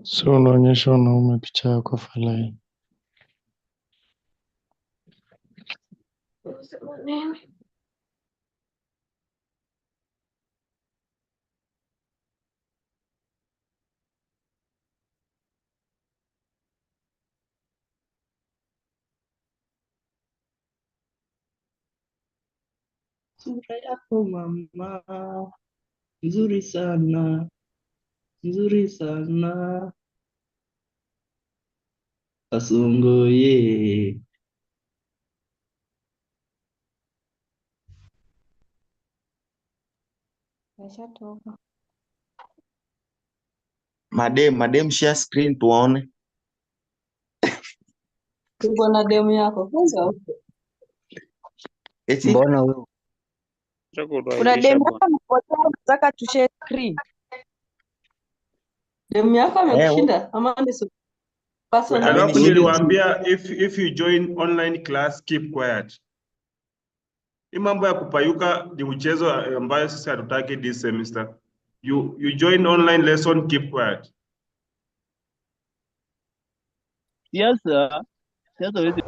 So unaonyesha wanaume picha yako Falai. Sura yako mama, nzuri sana, nzuri sana. Kasongoye. Ashatoka. Madem share screen tuone. Uko na demu yako kwanza? Eti Mbona wewe Kuna demu yako amepotea, unataka tu share screen? Demu yako amekushinda ama ni personal? Alafu Amenishinda. niliwaambia if you join online class keep quiet. Hii mambo ya kupayuka ni mchezo ambayo sisi hatutaki this semester. You join online lesson keep quiet. siasa wewe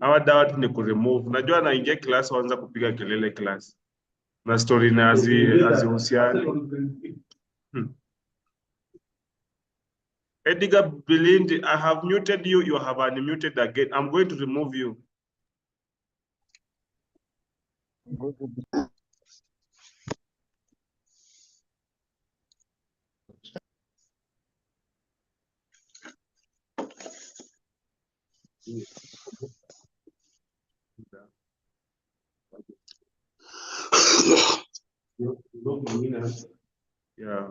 Hawa dawa tu ni kuremove. Najua anaingia class waanza kupiga kelele class. Na story na hazihusiani. Edgar Bilindi, I have muted you. You have unmuted again. I'm going to remove you. Yeah.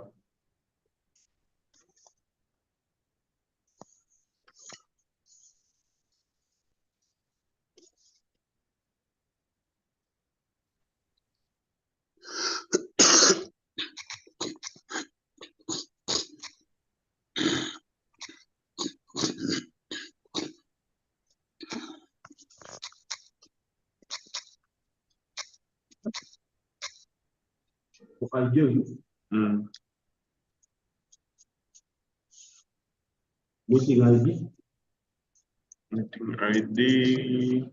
Mm. Meeting ID. Meeting ID.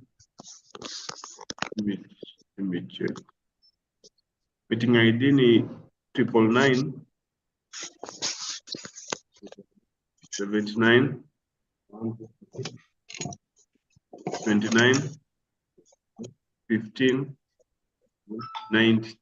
Let me check. Meeting ID ni 999 79 29 15 90.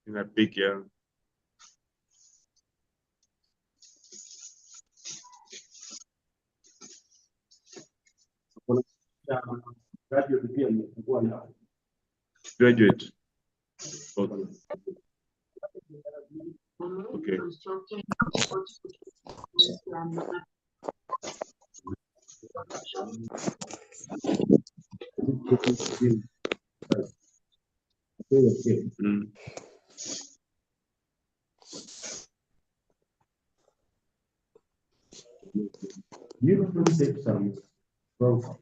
In a big, yeah. Graduate. Okay. Okay. Mm. You don't take some profile.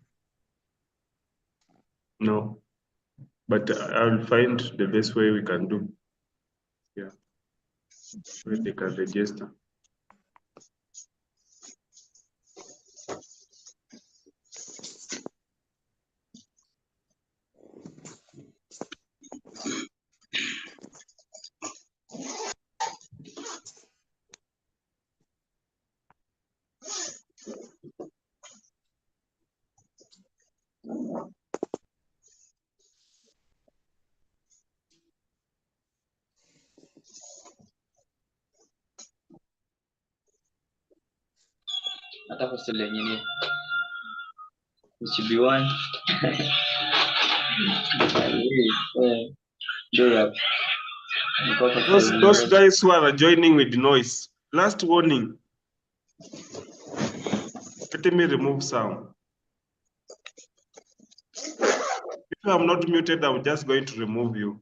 No, but I'll find the best way we can do. Yeah, where they can register. Hata hostel yenyewe UCB1 Those guys who are joining with noise. Last warning. Let me remove some. If I'm not muted, I'm just going to remove you.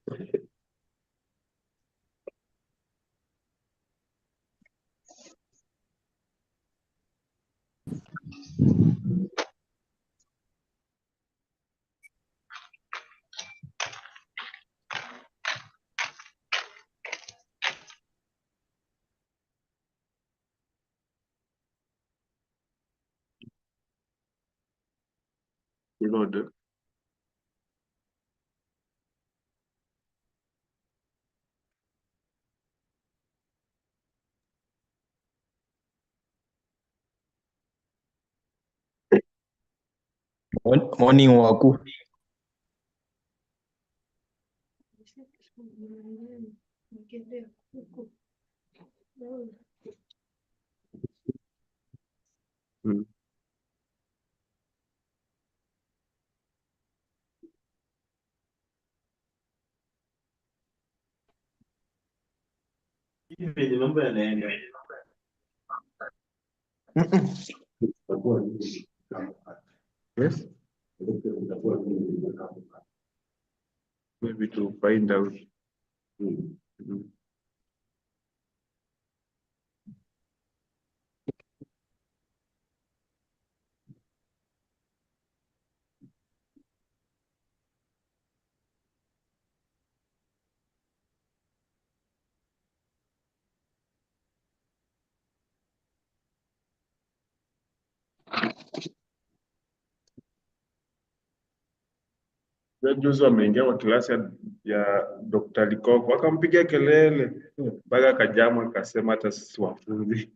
Reload. Morning, Waku. Yes. Maybe to find out. Juzi wameingia kwa klasi ya Dr. Likoko wakampigia kelele mpaka akajamu akasema hata sisi wafunzi.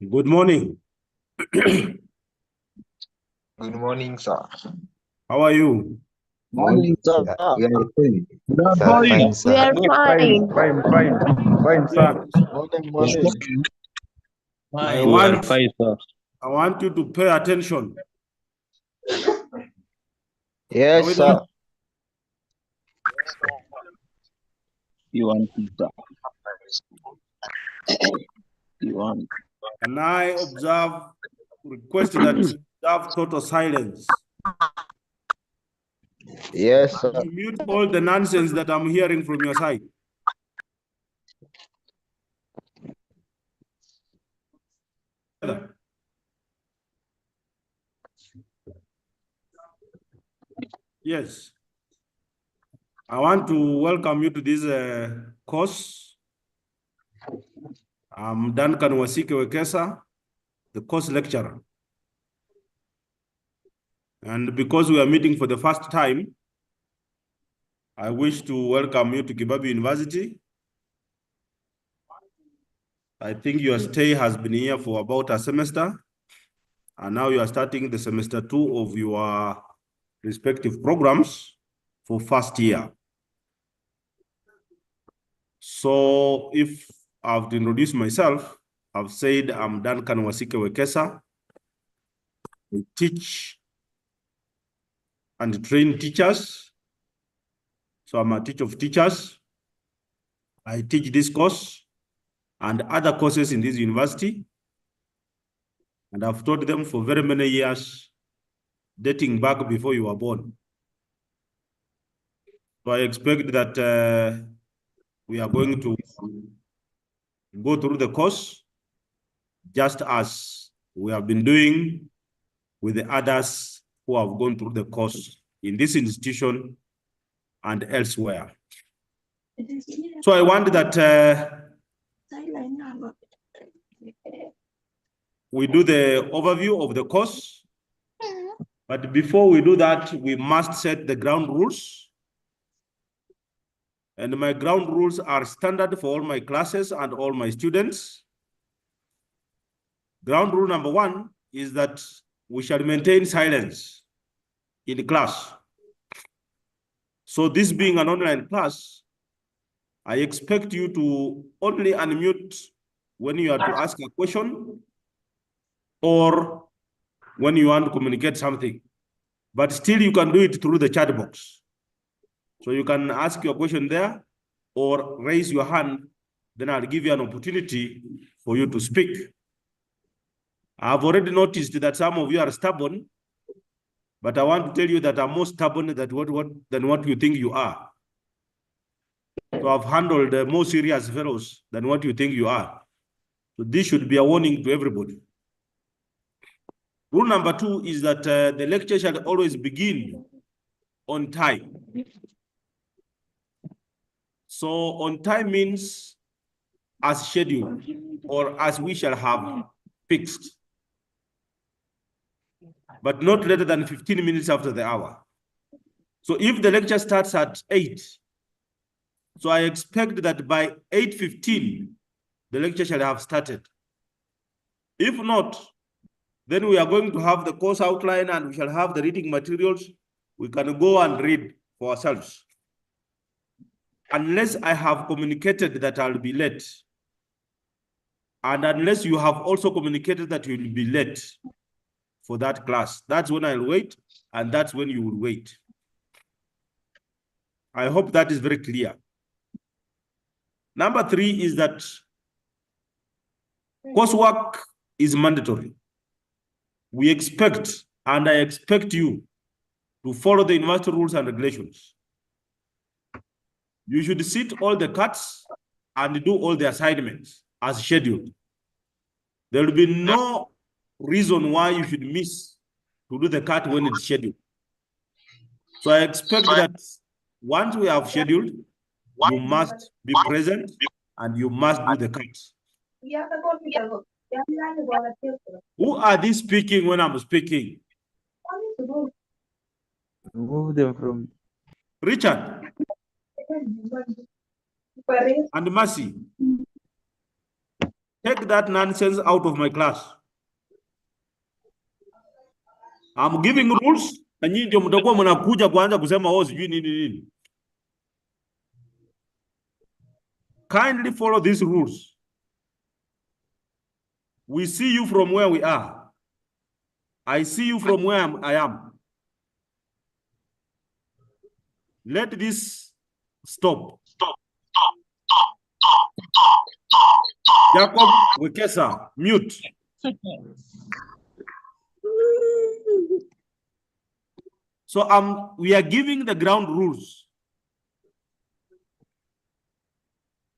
Good morning. Good morning, sir. How are you? Morning, sir. We are fine. We are Sir, fine. fine, sir. We are fine. Fine, sir. Yes. Morning. I We are fine, sir. want you to pay attention. Yes, sir. You want pizza? You want? Can I request that you observe total silence? Yes, sir. You mute all the nonsense that I'm hearing from your side. Yes. I want to welcome you to this course. I'm Duncan Wasike Wekesa, the course lecturer. And because we are meeting for the first time, I wish to welcome you to Kibabi University. I think your stay has been here for about a semester, and now you are starting the semester 2 of your respective programs for first year. So if I've introduced myself, I've said I'm Duncan Wasike Wekesa. I teach and train teachers. So I'm a teacher of teachers. I teach this course and other courses in this university. And I've taught them for very many years, dating back before you were born. So I expect that we are going to go through the course just as we have been doing with the others who have gone through the course in this institution and elsewhere. So I want that we do the overview of the course. But before we do that, we must set the ground rules. And my ground rules are standard for all my classes and all my students. Ground rule number 1 is that we shall maintain silence in class. So this being an online class, I expect you to only unmute when you are to ask a question or when you want to communicate something. But still you can do it through the chat box. So you can ask your question there or raise your hand, then I'll give you an opportunity for you to speak. I've already noticed that some of you are stubborn, but I want to tell you that I'm more stubborn than what you think you are. So I've handled more serious fellows than what you think you are. So this should be a warning to everybody. Rule number 2 is that the lecture shall always begin on time. So on time means as scheduled or as we shall have fixed, but not later than 15 minutes after the hour. So if the lecture starts at 8, so I expect that by 8:15, the lecture shall have started. If not, then we are going to have the course outline and we shall have the reading materials. We can go and read for ourselves. Unless I have communicated that I'll be late, and unless you have also communicated that you will be late for that class, that's when I'll wait, and that's when you will wait. I hope that is very clear. Number 3 is that coursework is mandatory. We expect, and I expect you to follow the university rules and regulations. You should sit all the cuts and do all the assignments as scheduled. There will be no reason why you should miss to do the cut when it's scheduled. So I expect that once we have scheduled, you must be present and you must do the cuts. Who are these speaking when I'm speaking? Remove them from. Richard and Mercy, take that nonsense out of my class. I'm giving rules and you ndio mtakuwa mnakuja kuanza kusema oh sijui nini. Kindly follow these rules. We see you from where we are. I see you from where I am. Let this stop. Jacob Wekesa, mute. So we are giving the ground rules.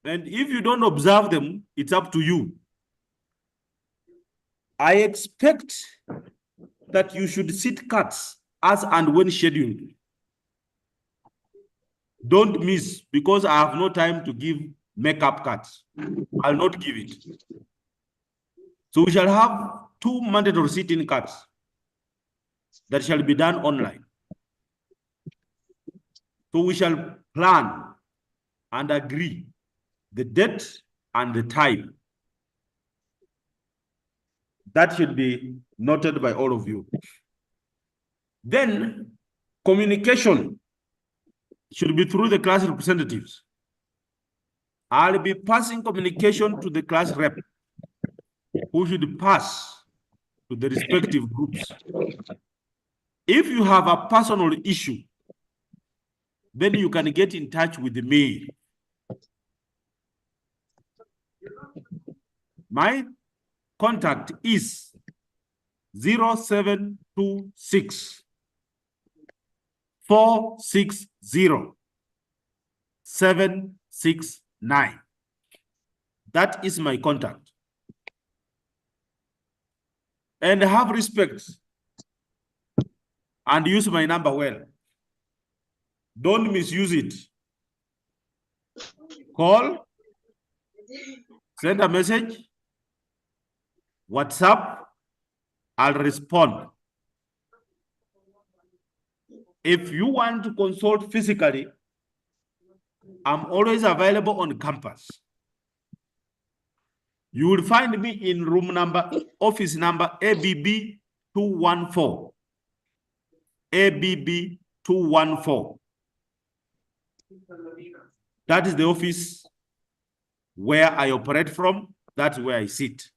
And if you don't observe them, it's up to you. I expect that you should sit cuts as and when scheduled. Don't miss, because I have no time to give makeup cuts. I'll not give it. So we shall have 2 mandatory sit-in cuts that shall be done online. So we shall plan and agree the date and the time. That should be noted by all of you. Then communication should be through the class representatives. I'll be passing communication to the class rep. who should pass to the respective groups. If you have a personal issue, then you can get in touch with me. My contact is 0726 460 769. That is my contact. And have respect and use my number well. Don't misuse it. Call, send a message, WhatsApp, I'll respond. If you want to consult physically, I'm always available on campus. You will find me in office number ABB 214. ABB 214. That is the office where I operate from. That's where I sit.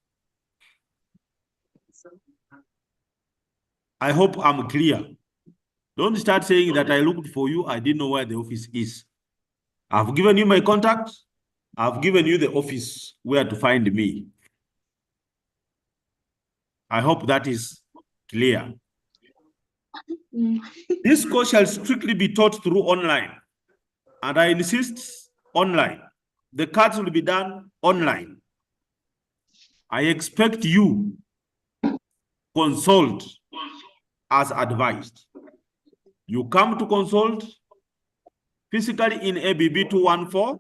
I hope I'm clear. Don't start saying that I looked for you. I didn't know where the office is. I've given you my contact. I've given you the office where to find me. I hope that is clear. This course shall strictly be taught through online. And I insist online. The cards will be done online. I expect you consult as advised. You come to consult physically in ABB 214,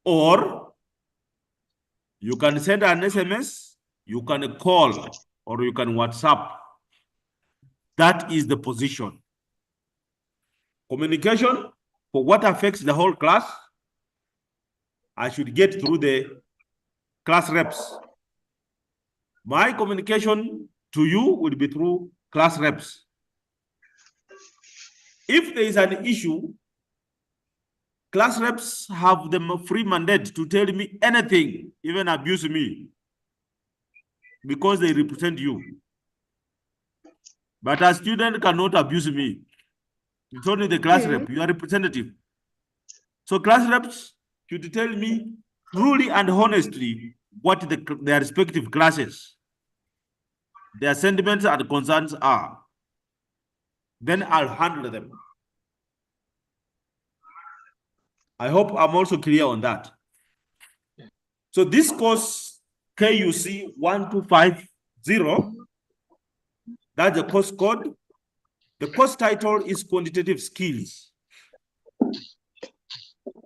or you can send an SMS, you can call, or you can WhatsApp. That is the position. Communication for what affects the whole class, I should get through the class reps. My communication to you will be through class reps. If there is an issue, class reps have the free mandate to tell me anything, even abuse me, because they represent you. But a student cannot abuse me. It's only the class rep, you are representative. So class reps should tell me truly and honestly what their respective classes, their sentiments and concerns are. Then I'll handle them. I hope I'm also clear on that. So this course, KUC1250, that's the course code. The course title is Quantitative Skills.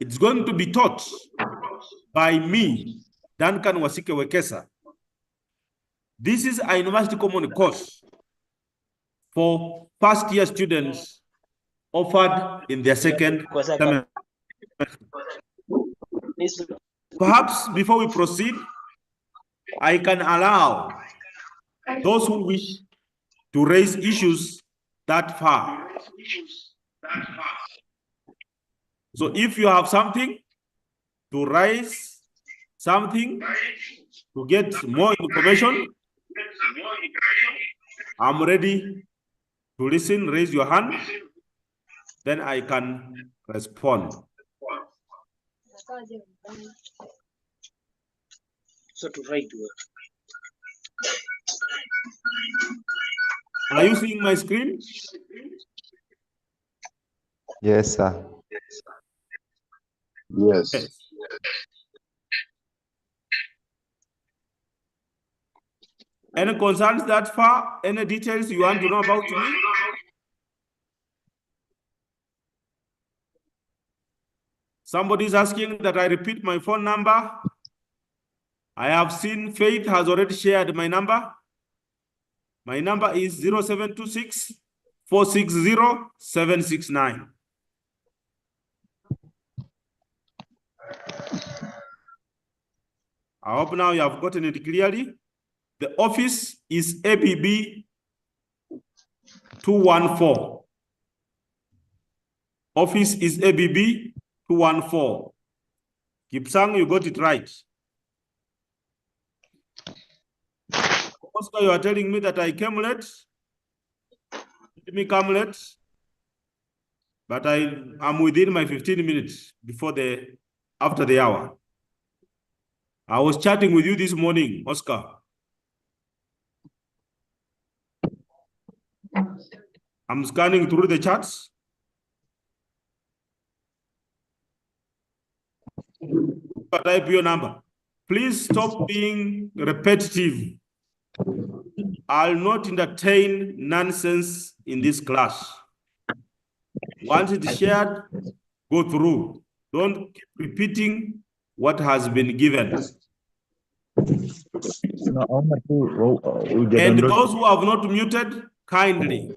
It's going to be taught by me, Duncan Wasike Wekesa. This is a university common course for first-year students offered in their second semester. Perhaps before we proceed, I can allow those who wish to raise issues that far. So if you have something to raise, something to get more information, I'm ready to listen. Raise your hand, then I can respond. So to write work. Are you seeing my screen? Yes, sir. Yes. Any concerns that far? Any details you want to know about me? Somebody's asking that I repeat my phone number. I have seen Faith has already shared my number. My number is 0726 460 769. I hope now you have gotten it clearly. The office is ABB 214. Office is ABB 214. Kipsang, you got it right. Oscar, you are telling me that I came late. Let me come late. But I'm within my 15 minutes after the hour. I was chatting with you this morning, Oscar. I'm scanning through the chats. Type your number. Please stop being repetitive. I'll not entertain nonsense in this class. Once it's shared, go through. Don't keep repeating what has been given. And those who have not muted, kindly,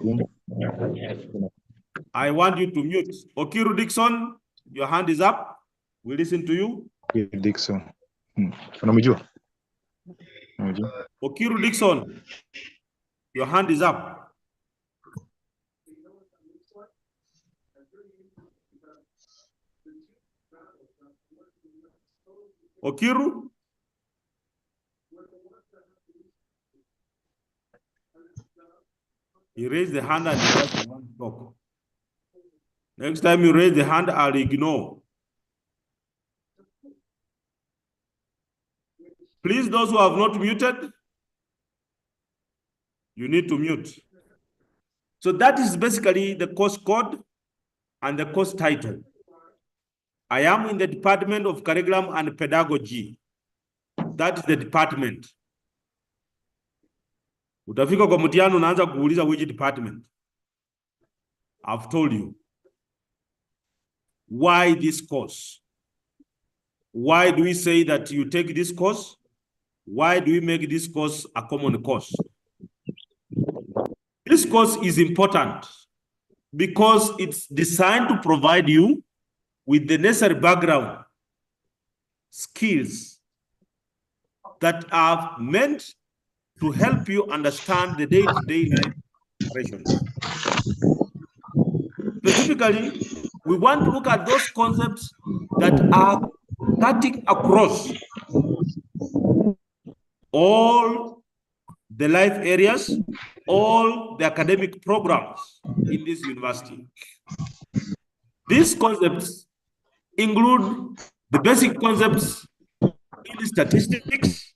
I want you to mute. Okiru Dixon, your hand is up. We listen to you. Dixon. Okiru Dixon, your hand is up. Okiru? He raised the hand and he doesn't want to talk. Next time you raise the hand, I'll ignore. Please, those who have not muted, you need to mute. So that is basically the course code and the course title. I am in the Department of Curriculum and Pedagogy. That is the department. Utafika kwa mtihani unaanza kuuliza which department. I've told you. Why this course? Why do we say that you take this course? Why do we make this course a common course? This course is important because it's designed to provide you with the necessary background, skills that are meant to help you understand the day-to-day life operations. Specifically, we want to look at those concepts that are cutting across all the life areas, all the academic programs in this university. These concepts include the basic concepts in statistics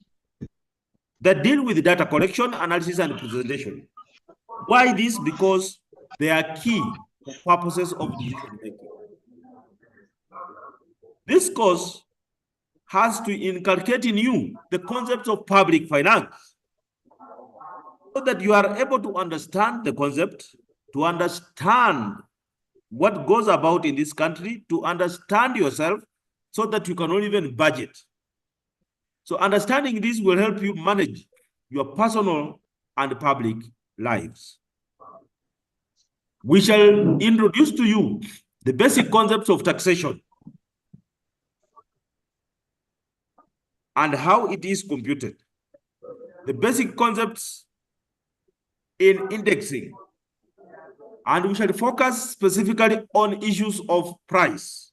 that deal with data collection, analysis, and presentation. Why this? Because they are key for purposes of decision making. This course has to inculcate in you the concepts of public finance so that you are able to understand the concept, to understand what goes about in this country, to understand yourself so that you can not even budget. So understanding this will help you manage your personal and public lives. We shall introduce to you the basic concepts of taxation and how it is computed, the basic concepts in indexing, and we shall focus specifically on issues of price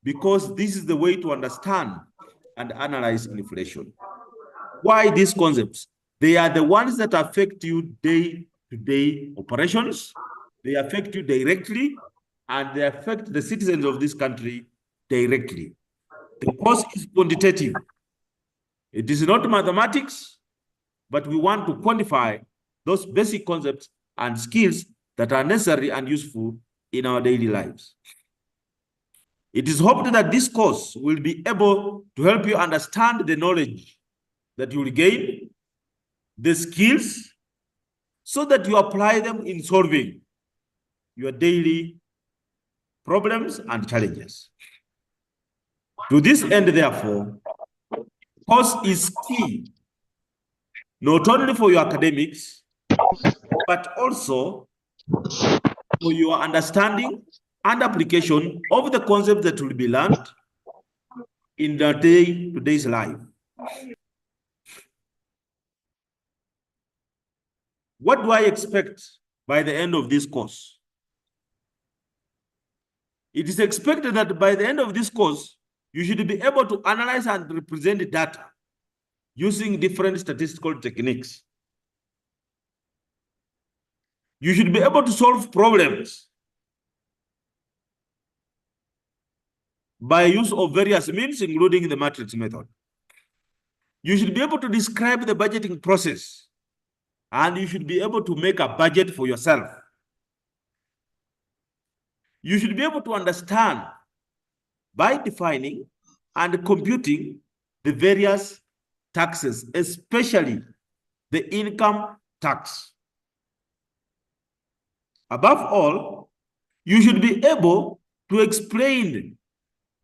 because this is the way to understand and analyze inflation. Why these concepts? They are the ones that affect you day-to-day operations. They affect you directly, and they affect the citizens of this country directly. The course is quantitative. It is not mathematics, but we want to quantify those basic concepts and skills that are necessary and useful in our daily lives. It is hoped that this course will be able to help you understand the knowledge that you will gain, the skills, so that you apply them in solving your daily problems and challenges. To this end, therefore, course is key, not only for your academics, but also for your understanding and application of the concepts that will be learned in the today's life. What do I expect by the end of this course? It is expected that by the end of this course, you should be able to analyze and represent the data using different statistical techniques. You should be able to solve problems by use of various means, including the matrix method. You should be able to describe the budgeting process, and you should be able to make a budget for yourself. You should be able to understand by defining and computing the various taxes, especially the income tax. Above all, you should be able to explain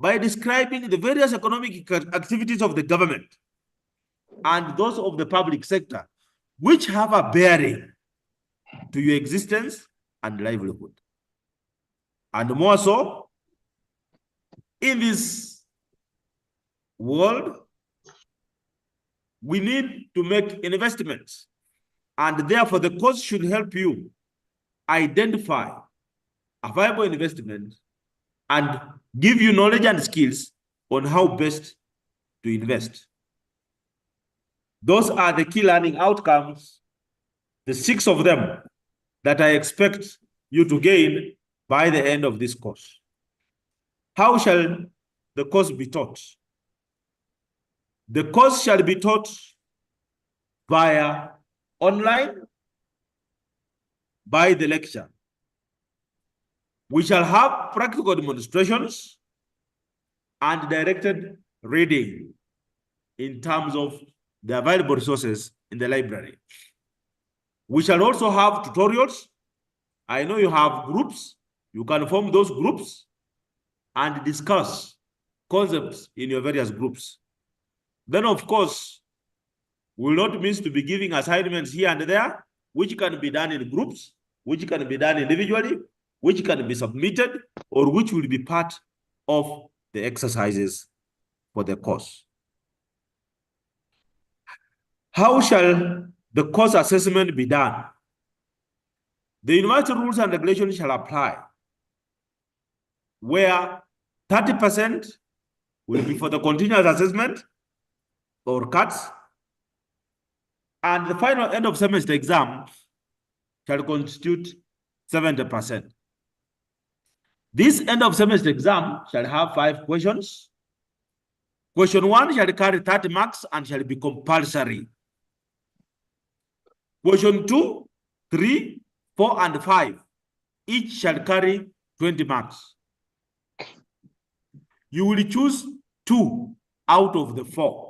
by describing the various economic activities of the government and those of the public sector, which have a bearing to your existence and livelihood. And more so, in this world, we need to make investments, and therefore the course should help you identify a viable investment and give you knowledge and skills on how best to invest. Those are the key learning outcomes, the 6 of them that I expect you to gain by the end of this course. How shall the course be taught? The course shall be taught via online, by the lecture. We shall have practical demonstrations and directed reading in terms of the available resources in the library. We shall also have tutorials. I know you have groups. You can form those groups and discuss concepts in your various groups. Then, of course, we will not miss to be giving assignments here and there, which can be done in groups, which can be done individually, which can be submitted, or which will be part of the exercises for the course. How shall the course assessment be done? The university rules and regulations shall apply, where 30% will be for the continuous assessment or cuts, and the final end of semester exam shall constitute 70%. This end of semester exam shall have 5 questions. Question 1 shall carry 30 marks and shall be compulsory. Question 2, 3, 4, and 5, each shall carry 20 marks. You will choose 2 out of the 4,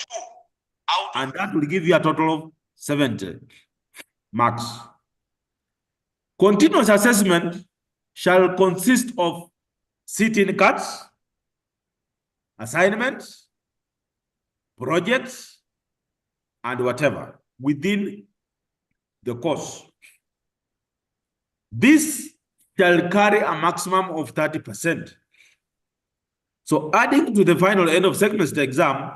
and that will give you a total of 70 marks. Continuous assessment shall consist of sit-in cuts, assignments, projects, and whatever within the course. This shall carry a maximum of 30%. So adding to the final end of semester exam,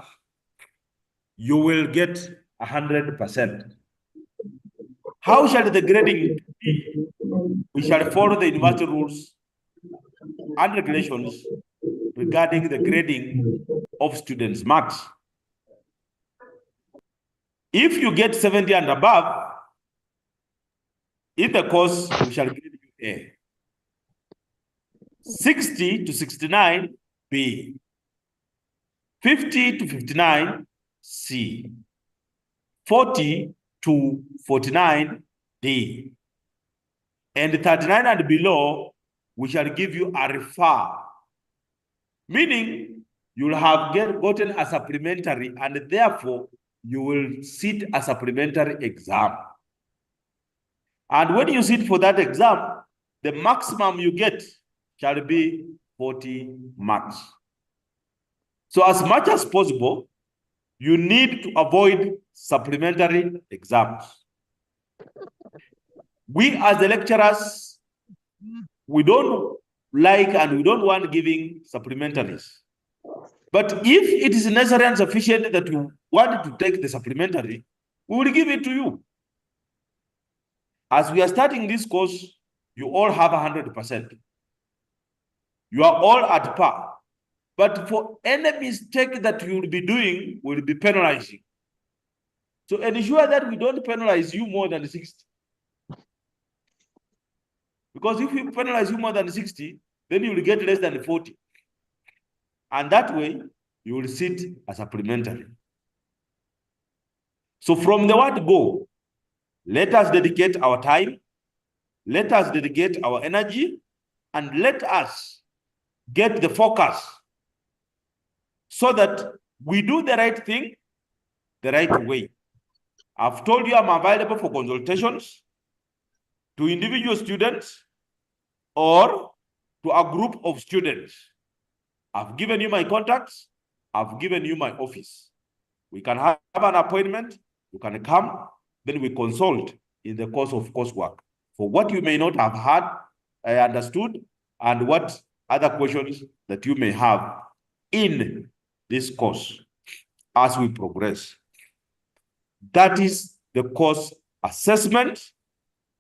you will get 100%. How shall the grading be? We shall follow the university rules and regulations regarding the grading of students' marks. If you get 70 and above, in the course, we shall grade you A. 60 to 69, B. 50 to 59, C. 40 to 49, D. And 39 and below, we shall give you a refer, meaning you will have gotten a supplementary, and therefore you will sit a supplementary exam. And when you sit for that exam, the maximum you get shall be 40 marks. So as much as possible, you need to avoid supplementary exams. We as the lecturers, we don't like and we don't want giving supplementaries. But if it is necessary and sufficient that you want to take the supplementary, we will give it to you. As we are starting this course, you all have 100%. You are all at par. But for any mistake that you will be doing, we will be penalizing. So ensure that we don't penalize you more than 60. Because if we penalize you more than 60, then you will get less than 40. And that way, you will sit as supplementary. So from the word go, let us dedicate our time, let us dedicate our energy, and let us get the focus so that we do the right thing the right way. I've told you I'm available for consultations to individual students or to a group of students. I've given you my contacts. I've given you my office. We can have an appointment. You can come. Then we consult in the course of coursework for what you may not have had, understood, and what other questions that you may have in this course as we progress. That is the course assessment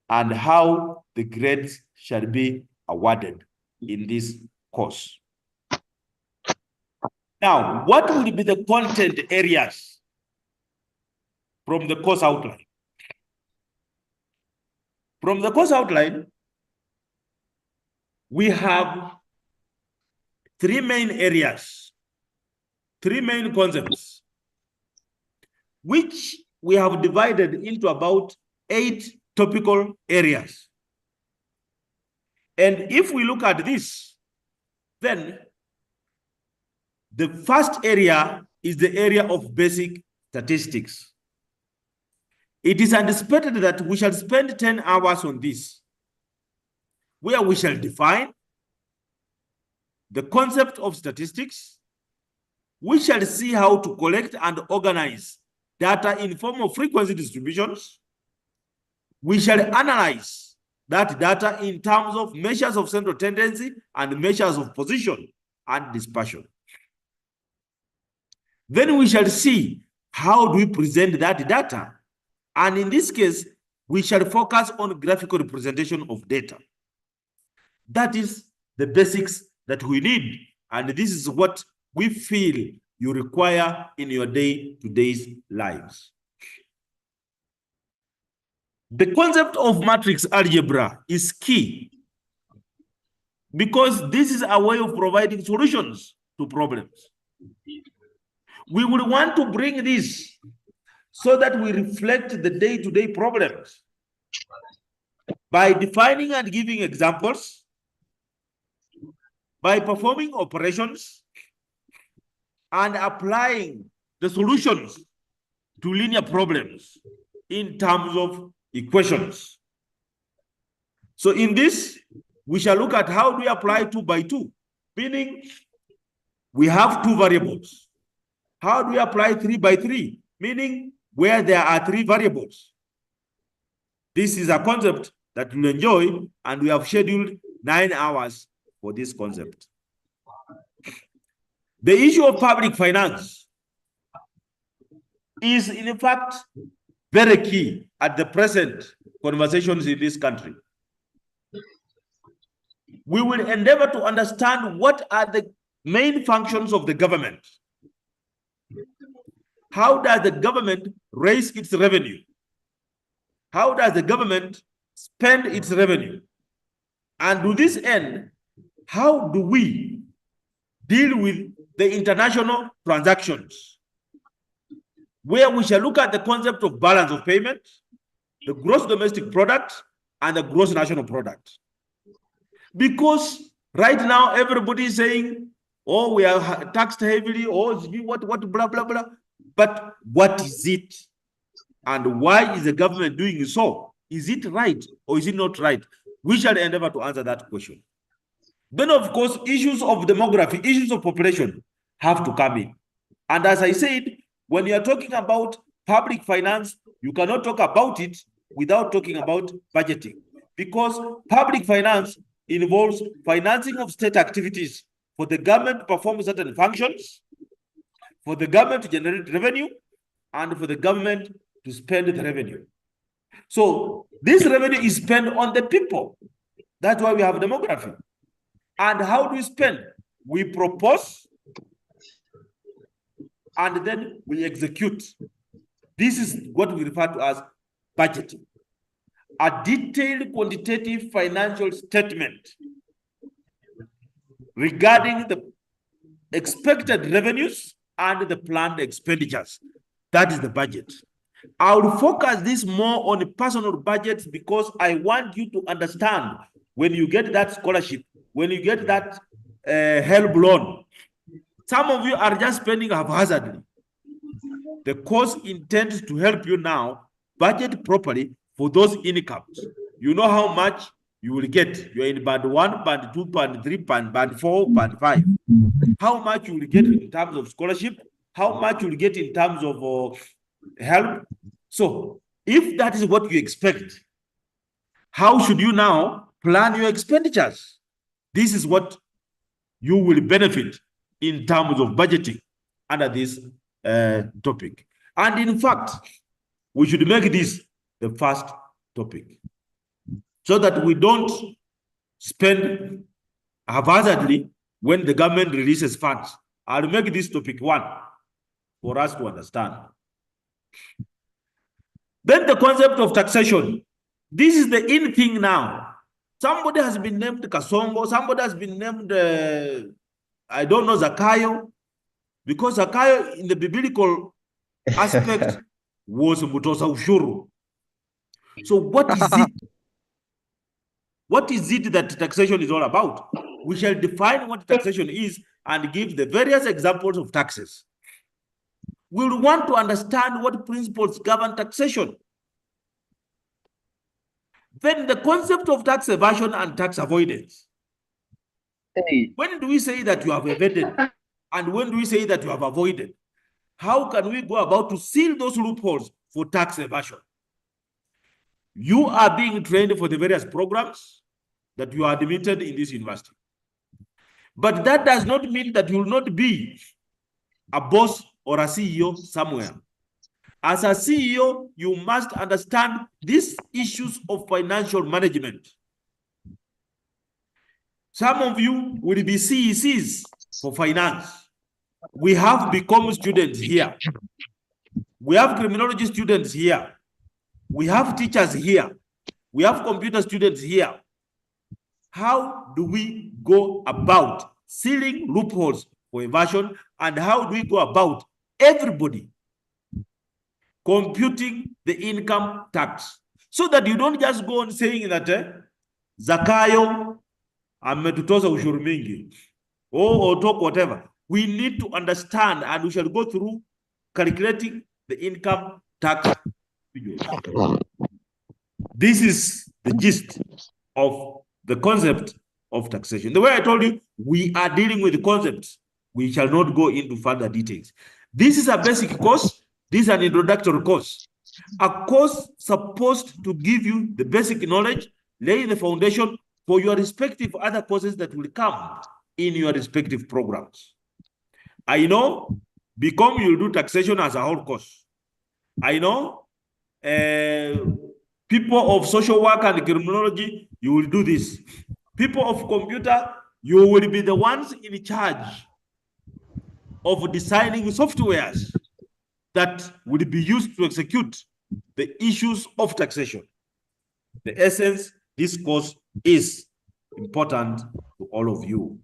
and how the grades shall be awarded in this course. Now, what will be the content areas from the course outline? From the course outline, we have three main areas, three main concepts, which we have divided into about 8 topical areas. And if we look at this, then the first area is the area of basic statistics. It is anticipated that we shall spend 10 hours on this, where we shall define the concept of statistics. We shall see how to collect and organize data in form of frequency distributions. We shall analyze that data in terms of measures of central tendency and measures of position and dispersion. Then we shall see how do we present that data. And in this case, we shall focus on graphical representation of data. That is the basics that we need. And this is what we feel you require in your day-to-day lives. The concept of matrix algebra is key because this is a way of providing solutions to problems. We will want to bring this so that we reflect the day-to-day problems by defining and giving examples, by performing operations, and applying the solutions to linear problems in terms of equations. So in this, we shall look at how do we apply 2 by 2, meaning we have 2 variables. How do we apply 3 by 3, meaning where there are 3 variables? This is a concept that we'll enjoy, and we have scheduled 9 hours for this concept. The issue of public finance is, in fact, very key at the present conversations in this country. We will endeavor to understand what are the main functions of the government. How does the government raise its revenue? How does the government spend its revenue? And to this end, how do we deal with the international transactions, where we shall look at the concept of balance of payment, the gross domestic product, and the gross national product. Because right now, everybody is saying, oh, we are taxed heavily, oh, what, blah, blah, blah. But what is it? And why is the government doing so? Is it right or is it not right? We shall endeavor to answer that question. Then, of course, issues of demography, issues of population have to come in. And as I said, when you are talking about public finance, you cannot talk about it without talking about budgeting, because public finance involves financing of state activities for the government to perform certain functions, for the government to generate revenue, and for the government to spend the revenue. So this revenue is spent on the people. That's why we have demography. And how do we spend? We propose, and then we execute. This is what we refer to as budgeting. A detailed quantitative financial statement regarding the expected revenues and the planned expenditures. That is the budget. I will focus this more on personal budgets because I want you to understand when you get that scholarship, when you get that help loan, some of you are just spending haphazardly. The course intends to help you now budget properly for those incomes. You know how much you will get. You're in band 1, band 2, band 3, band 4, band 5. How much you will get in terms of scholarship, how much you will get in terms of help. So if that is what you expect, how should you now plan your expenditures? This is what you will benefit in terms of budgeting under this topic. And in fact, we should make this the first topic so that we don't spend haphazardly when the government releases funds. I'll make this topic 1 for us to understand. Then the concept of taxation. This is the in thing now. Somebody has been named Kasongo, somebody has been named, I don't know, Zakayo, because Zakayo in the biblical aspect was Mutosa Ushuru. So what is it? What is it that taxation is all about? We shall define what taxation is and give the various examples of taxes. We'll want to understand what principles govern taxation. Then the concept of tax evasion and tax avoidance. When do we say that you have evaded? And when do we say that you have avoided? How can we go about to seal those loopholes for tax evasion? You are being trained for the various programs that you are admitted in this university. But that does not mean that you will not be a boss or a CEO somewhere. As a CEO, you must understand these issues of financial management. Some of you will be CECs for finance. We have become students here. We have criminology students here. We have teachers here. We have computer students here. How do we go about sealing loopholes for evasion, and how do we go about everybody computing the income tax so that you don't just go on saying that Zakayo ametutoza ushuru mingi or talk whatever. We need to understand, and we shall go through calculating the income tax. This is the gist of the concept of taxation. The way I told you, we are dealing with the concepts. We shall not go into further details. This is a basic course. This is an introductory course. A course supposed to give you the basic knowledge, laying the foundation for your respective other courses that will come in your respective programs. I know BCom you'll do taxation as a whole course. I know people of social work and criminology, you will do this. People of computer, you will be the ones in charge of designing softwares that would be used to execute the issues of taxation. The essence, this course is important to all of you.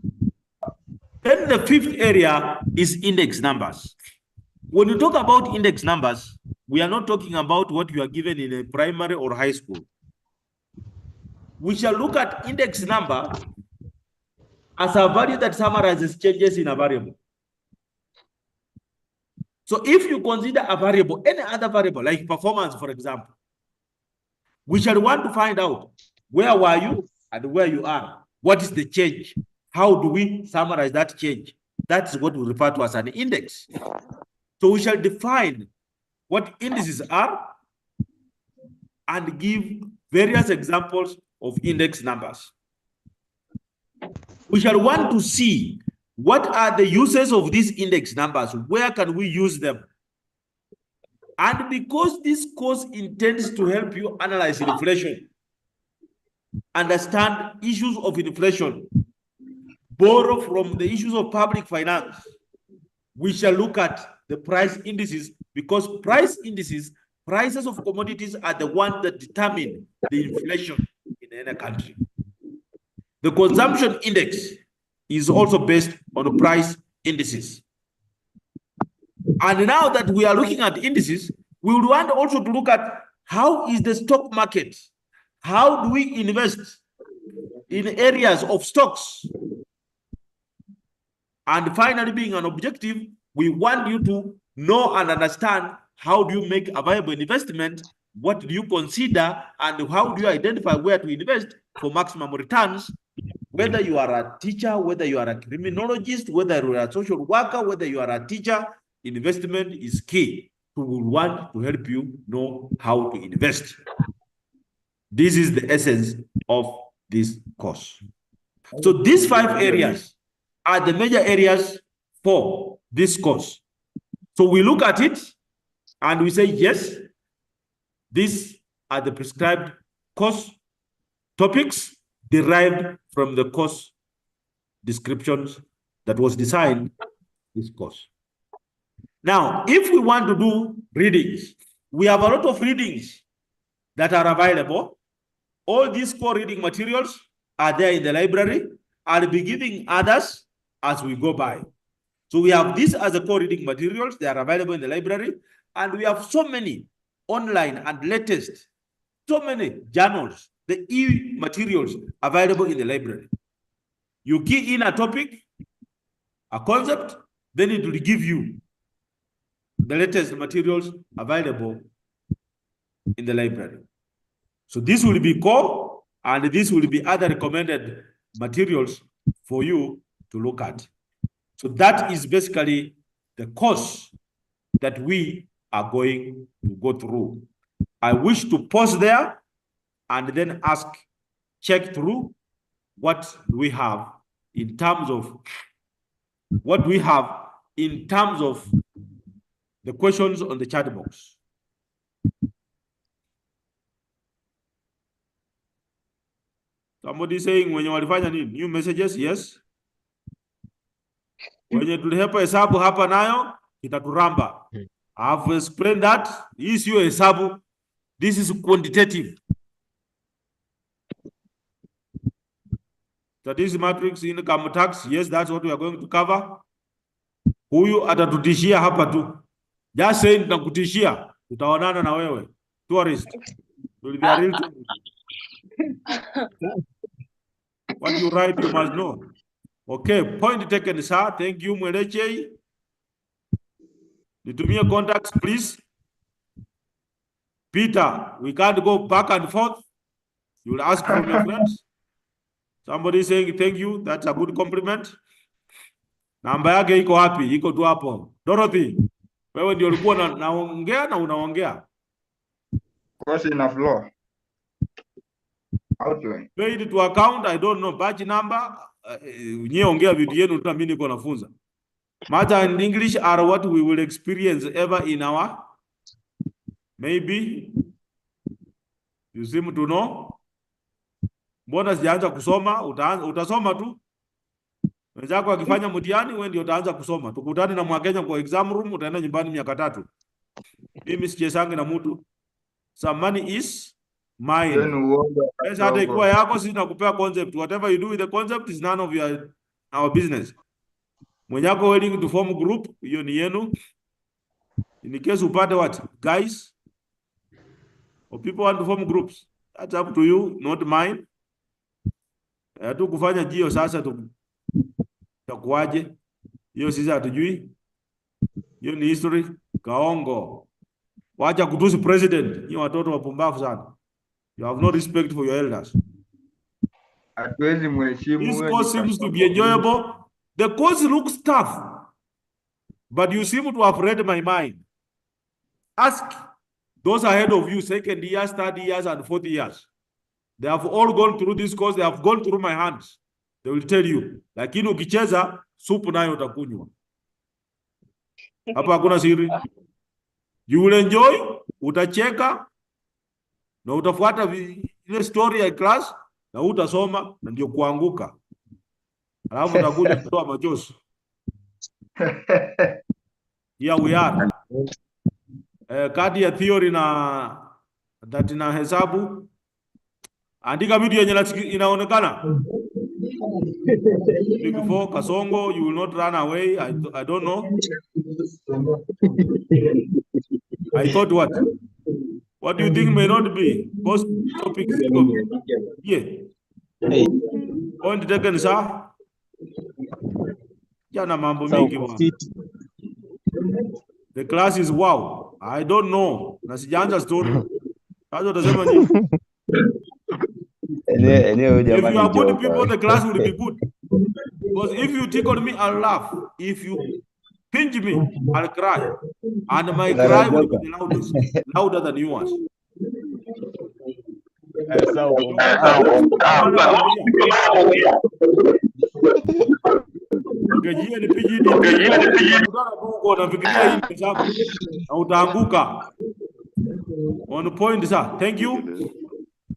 Then the fifth area is index numbers. When you talk about index numbers, we are not talking about what you are given in a primary or high school. We shall look at index number as a value that summarizes changes in a variable. So if you consider a variable, any other variable, like performance, for example, we shall want to find out where were you and where you are. What is the change? How do we summarize that change? That's what we refer to as an index. So we shall define what indices are and give various examples of index numbers. We shall want to see what are the uses of these index numbers? Where can we use them? And because this course intends to help you analyze inflation, understand issues of inflation, borrow from the issues of public finance, we shall look at the price indices, because price indices, prices of commodities are the ones that determine the inflation in any country. The consumption index is also based on price indices. And now that we are looking at indices, we would want also to look at how is the stock market? How do we invest in areas of stocks? And finally, being an objective, we want you to know and understand how do you make a viable investment, what do you consider, and how do you identify where to invest for maximum returns, whether you are a teacher, whether you are a criminologist, whether you are a social worker, whether you are a teacher, investment is key. We will want to help you know how to invest. This is the essence of this course. So these 5 areas are the major areas for this course. So we look at it and we say, yes, these are the prescribed course topics derived from the course descriptions that was designed this course. Now, if we want to do readings, we have a lot of readings that are available. All these core reading materials are there in the library. I'll be giving others as we go by. So we have this as a core reading materials. They are available in the library. And we have so many online and latest, so many journals, the e-materials available in the library. You key in a topic, a concept, then it will give you the latest materials available in the library. So this will be core, and this will be other recommended materials for you to look at. So that is basically the course that we are going to go through. I wish to pause there and then check through what we have in terms of the questions on the chat box. Somebody saying when you walifanya nini? New messages, yes. Wenye tulihepa hesabu hapa nayo itaturamba. I've explained that. Hii sio hesabu. This is quantitative. Statistics matrix, income tax, yes, that's what we are going to cover. Huyu atatutishia hapa tu. Just saying tunakutishia, tutaonana na wewe. Tourist. Will be a real tourist. What you write, you must know. Okay, point taken, sir. Thank you, Mweleche. Nitumie contacts, please. Peter, we can't go back and forth. You will ask from your friends. Somebody saying thank you. That's a good compliment. Namba yake iko wapi? Iko tu hapo. Dorothy, wewe ndio ulikuwa naongea na unaongea. Course in a floor. Outline. Paid to account, I don't know. Batch number. Nye ongea vitu yenu tu mimi niko nafunza. Math and English are what we will experience ever in our. Maybe. You seem to know. Mbona sijaanza kusoma? Utasoma tu. Wenzako akifanya mtihani wewe ndio utaanza kusoma. Tukutane na Mwakenya kwa exam room, utaenda nyumbani miaka 3. Mimi sichesangi na mtu. Some money is mine. Pesa hata ikuwa yako, sisi nakupea concept. Whatever you do with the concept is none of our business. Mwenyako willing to form group, hiyo ni yenu. In case upate what? Guys? Or people want to form groups. That's up to you, not mine. Tu kufanya jio sasa takuaje? Hiyo sisi hatujui. Hiyo ni history. Kaongo. Wacha kutusi president. Ni watoto wapumbavu sana. You have no respect for your elders. This course seems to be enjoyable. The course looks tough, but you seem to have read my mind. Ask those ahead of you, second years, third years, and fourth years. They have all gone through this course. They have gone through my hands. They will tell you. Lakini ukicheza, supu nayo utakunywa. Hapa hakuna siri. You will enjoy, utacheka, na utafuata ile story ya class, na utasoma, na ndio kuanguka. Alafu utakuja kutoa machozi. Here we are. Kati ya theory na hesabu. Andika video yenye inaonekana. Before Kasongo, you will not run away. I don't know. I thought what? What do you think may not be? Post topic. Yeah. Point taken, sir. Jana mambo mingi bwana. The class is wow. I don't know. Na sijaanza story. Sasa utasema nini? If you are good people, the class will be good. Because if you tickle me, I'll laugh. If you pinch me, I'll cry. And my cry will be the loudest, louder than yours. On point, sir. Thank you.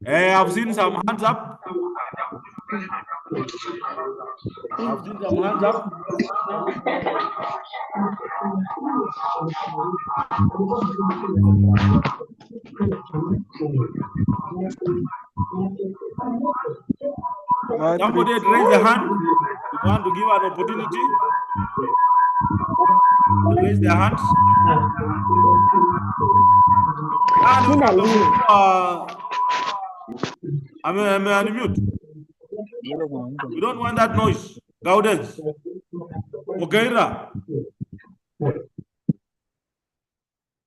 I've seen some hands up. I've seen some hands up. Somebody raise the hand. You want to give an opportunity? Raise their hands. I'm unmute. We don't want that noise. Gaudens. Okeira.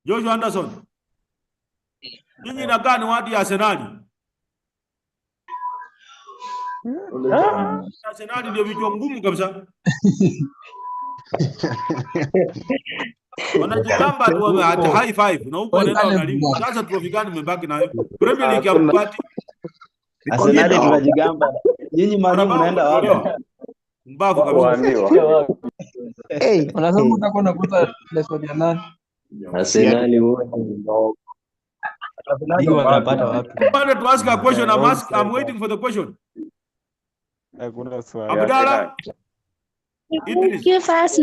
Joshua Anderson. Nyinyi nakaa ni wadi ya Arsenali. Arsenali ndio vichwa ngumu kabisa. Wanajigamba tu at high five na huko wanaenda wanalimu. Sasa tuofikani mmebaki nayo. Premier League ya mpati. Arsenali tunajigamba. Nyinyi mwalimu mnaenda wapi? Mbavu kabisa. Unasema utakuwa unakuta lesson ya nani? Arsenali wote. Arsenali wanapata wapi? I wanted to ask a question. I'm waiting for the question. Abdallah. Give us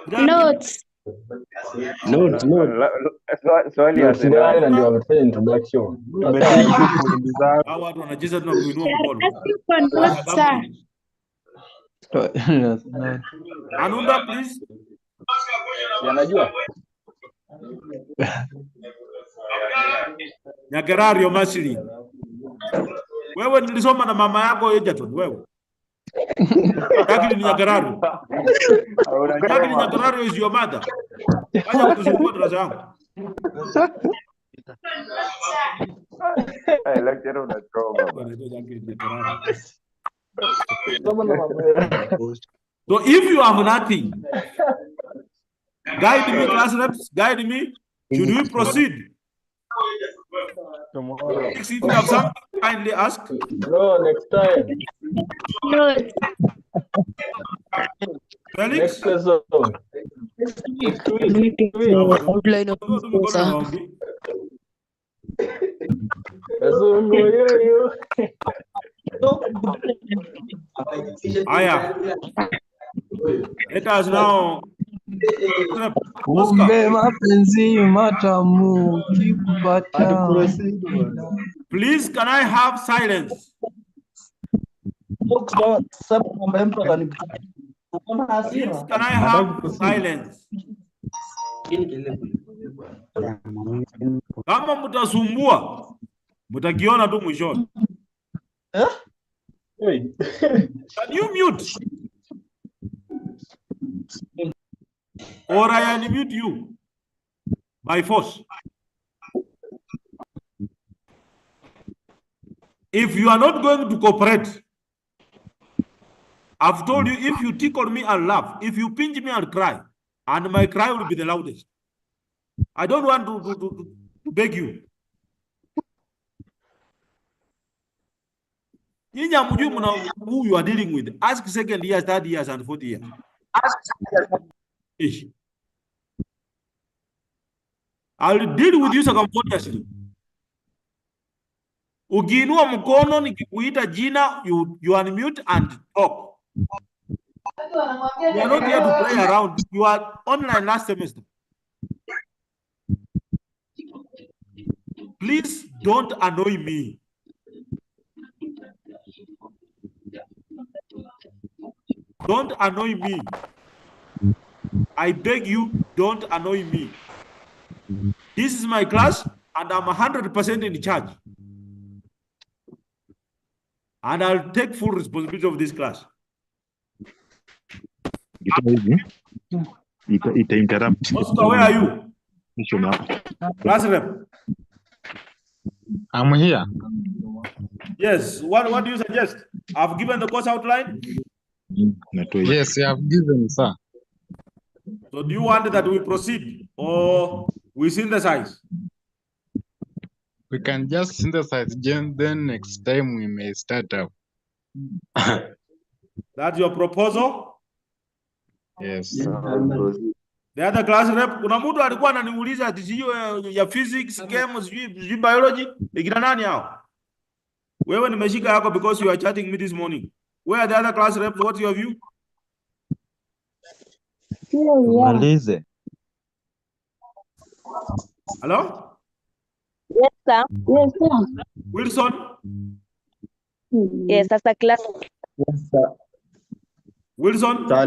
notes. Notes. Swali ya Arsenali ndio wamefanya introduction. Hao watu wanacheza tu na kuinua mkono. Anunda please. Yanajua. Nyakerario Masili. Wewe nilisoma na mama yako Egerton wewe. Lakini Nyakerario. Lakini Nyakerario is your mother. Acha kutusumbua darasa yangu. Lecture unachoma. So if you have nothing, guide me, class reps, guide me. Should we proceed? Tomorrow. If you have something, kindly ask. No, next time. No. Felix? Next question. Outline of Aya. Let us now. Kumbe mapenzi matamu kikupata. Please, can I have silence? Please, can I have silence? Kama mtasumbua, mtakiona tu mwishoni. Can you mute? Or I unmute you by force. If you are not going to cooperate, I've told you, if you tickle me, I'll laugh. If you pinch me, I'll cry. And my cry will be the loudest. I don't want to beg you. Who you are dealing with. Ask second years, third years, and fourth years. I'll deal with you circumstantially. Ukiinua mkono nikikuita jina, you unmute and talk. We are not here to play around. You are online last semester. Please don't annoy me. Don't annoy me. I beg you, don't annoy me. This is my class, and I'm 100% in charge. And I'll take full responsibility of this class. It interrupt. Oscar, where are you? Class rep. I'm here. Yes. What do you suggest? I've given the course outline. Yes, you have given, sir. So do you want that we proceed or we synthesize? We can just synthesize, then next time we may start up. That's your proposal? Yes, sir. The other class rep, kuna mtu alikuwa ananiuliza ati hiyo ya physics, chem, sijui biology, ikina nani hao? Wewe nimeshika yako because you are chatting me this morning. Where are the other class reps? What's your view? Malize. Hello? Yes, sir. Yes, sir. Wilson? Yes, that's a class. Yes, sir. Wilson? Sir,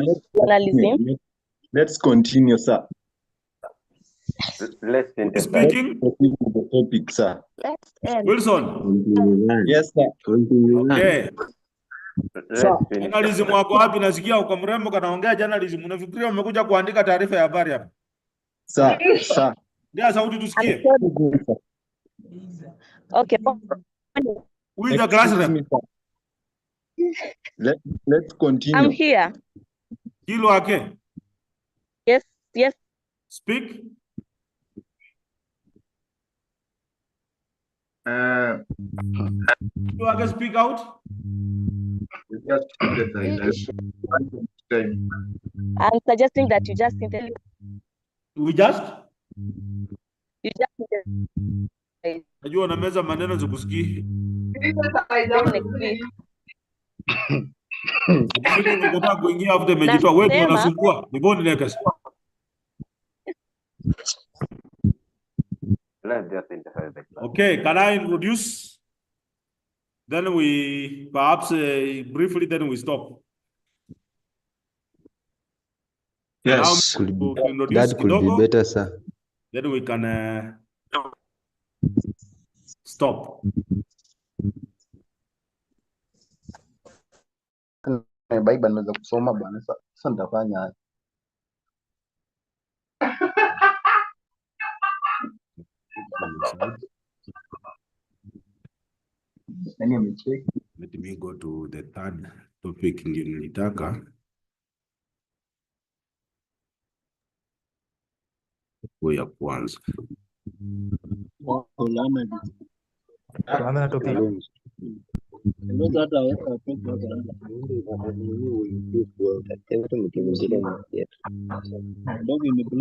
let's continue, sir. Let's speaking. Let's proceed with the topic, sir. Let's end. Wilson? Yes, sir. Okay. Journalism wako wapi? Nasikia uko mrembo kanaongea journalism. Unafikiria umekuja kuandika taarifa ya habari hapa? Sir, sir. Ndio sauti tusikie. Okay. Who is the class rep? Let's continue. I'm here. Kilo ake? Yes, yes. Speak. Kilo ake, speak out. I'm suggesting that you just synthesize. We just? You just synthesize. Najua na meza maneno zikusikii. Ukitaka kuingia after umejitoa wewe unasumbua. Ni bodi nekes. Okay, can I introduce? Then we perhaps briefly then we stop. Yes, that could be better, sir. Then we can stop. Bible naweza kusoma bwana, sasa nitafanya Let me go to the third topic ndio nilitaka. Kwa ya kwanza.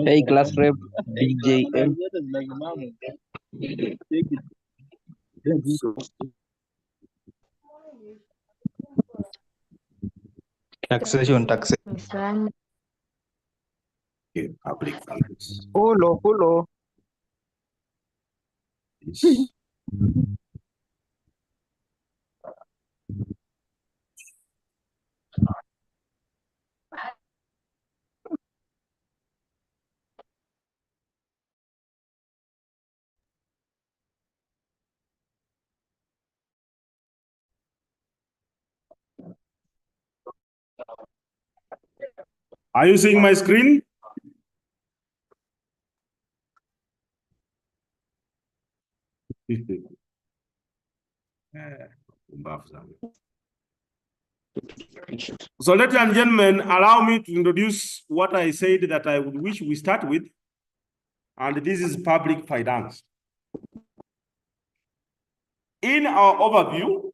Hey, class rep, DJM. Taxation. Okay, public finance. Hello. Yes. Are you seeing my screen? So, ladies and gentlemen, allow me to introduce what I said that I would wish we start with. And this is public finance. In our overview,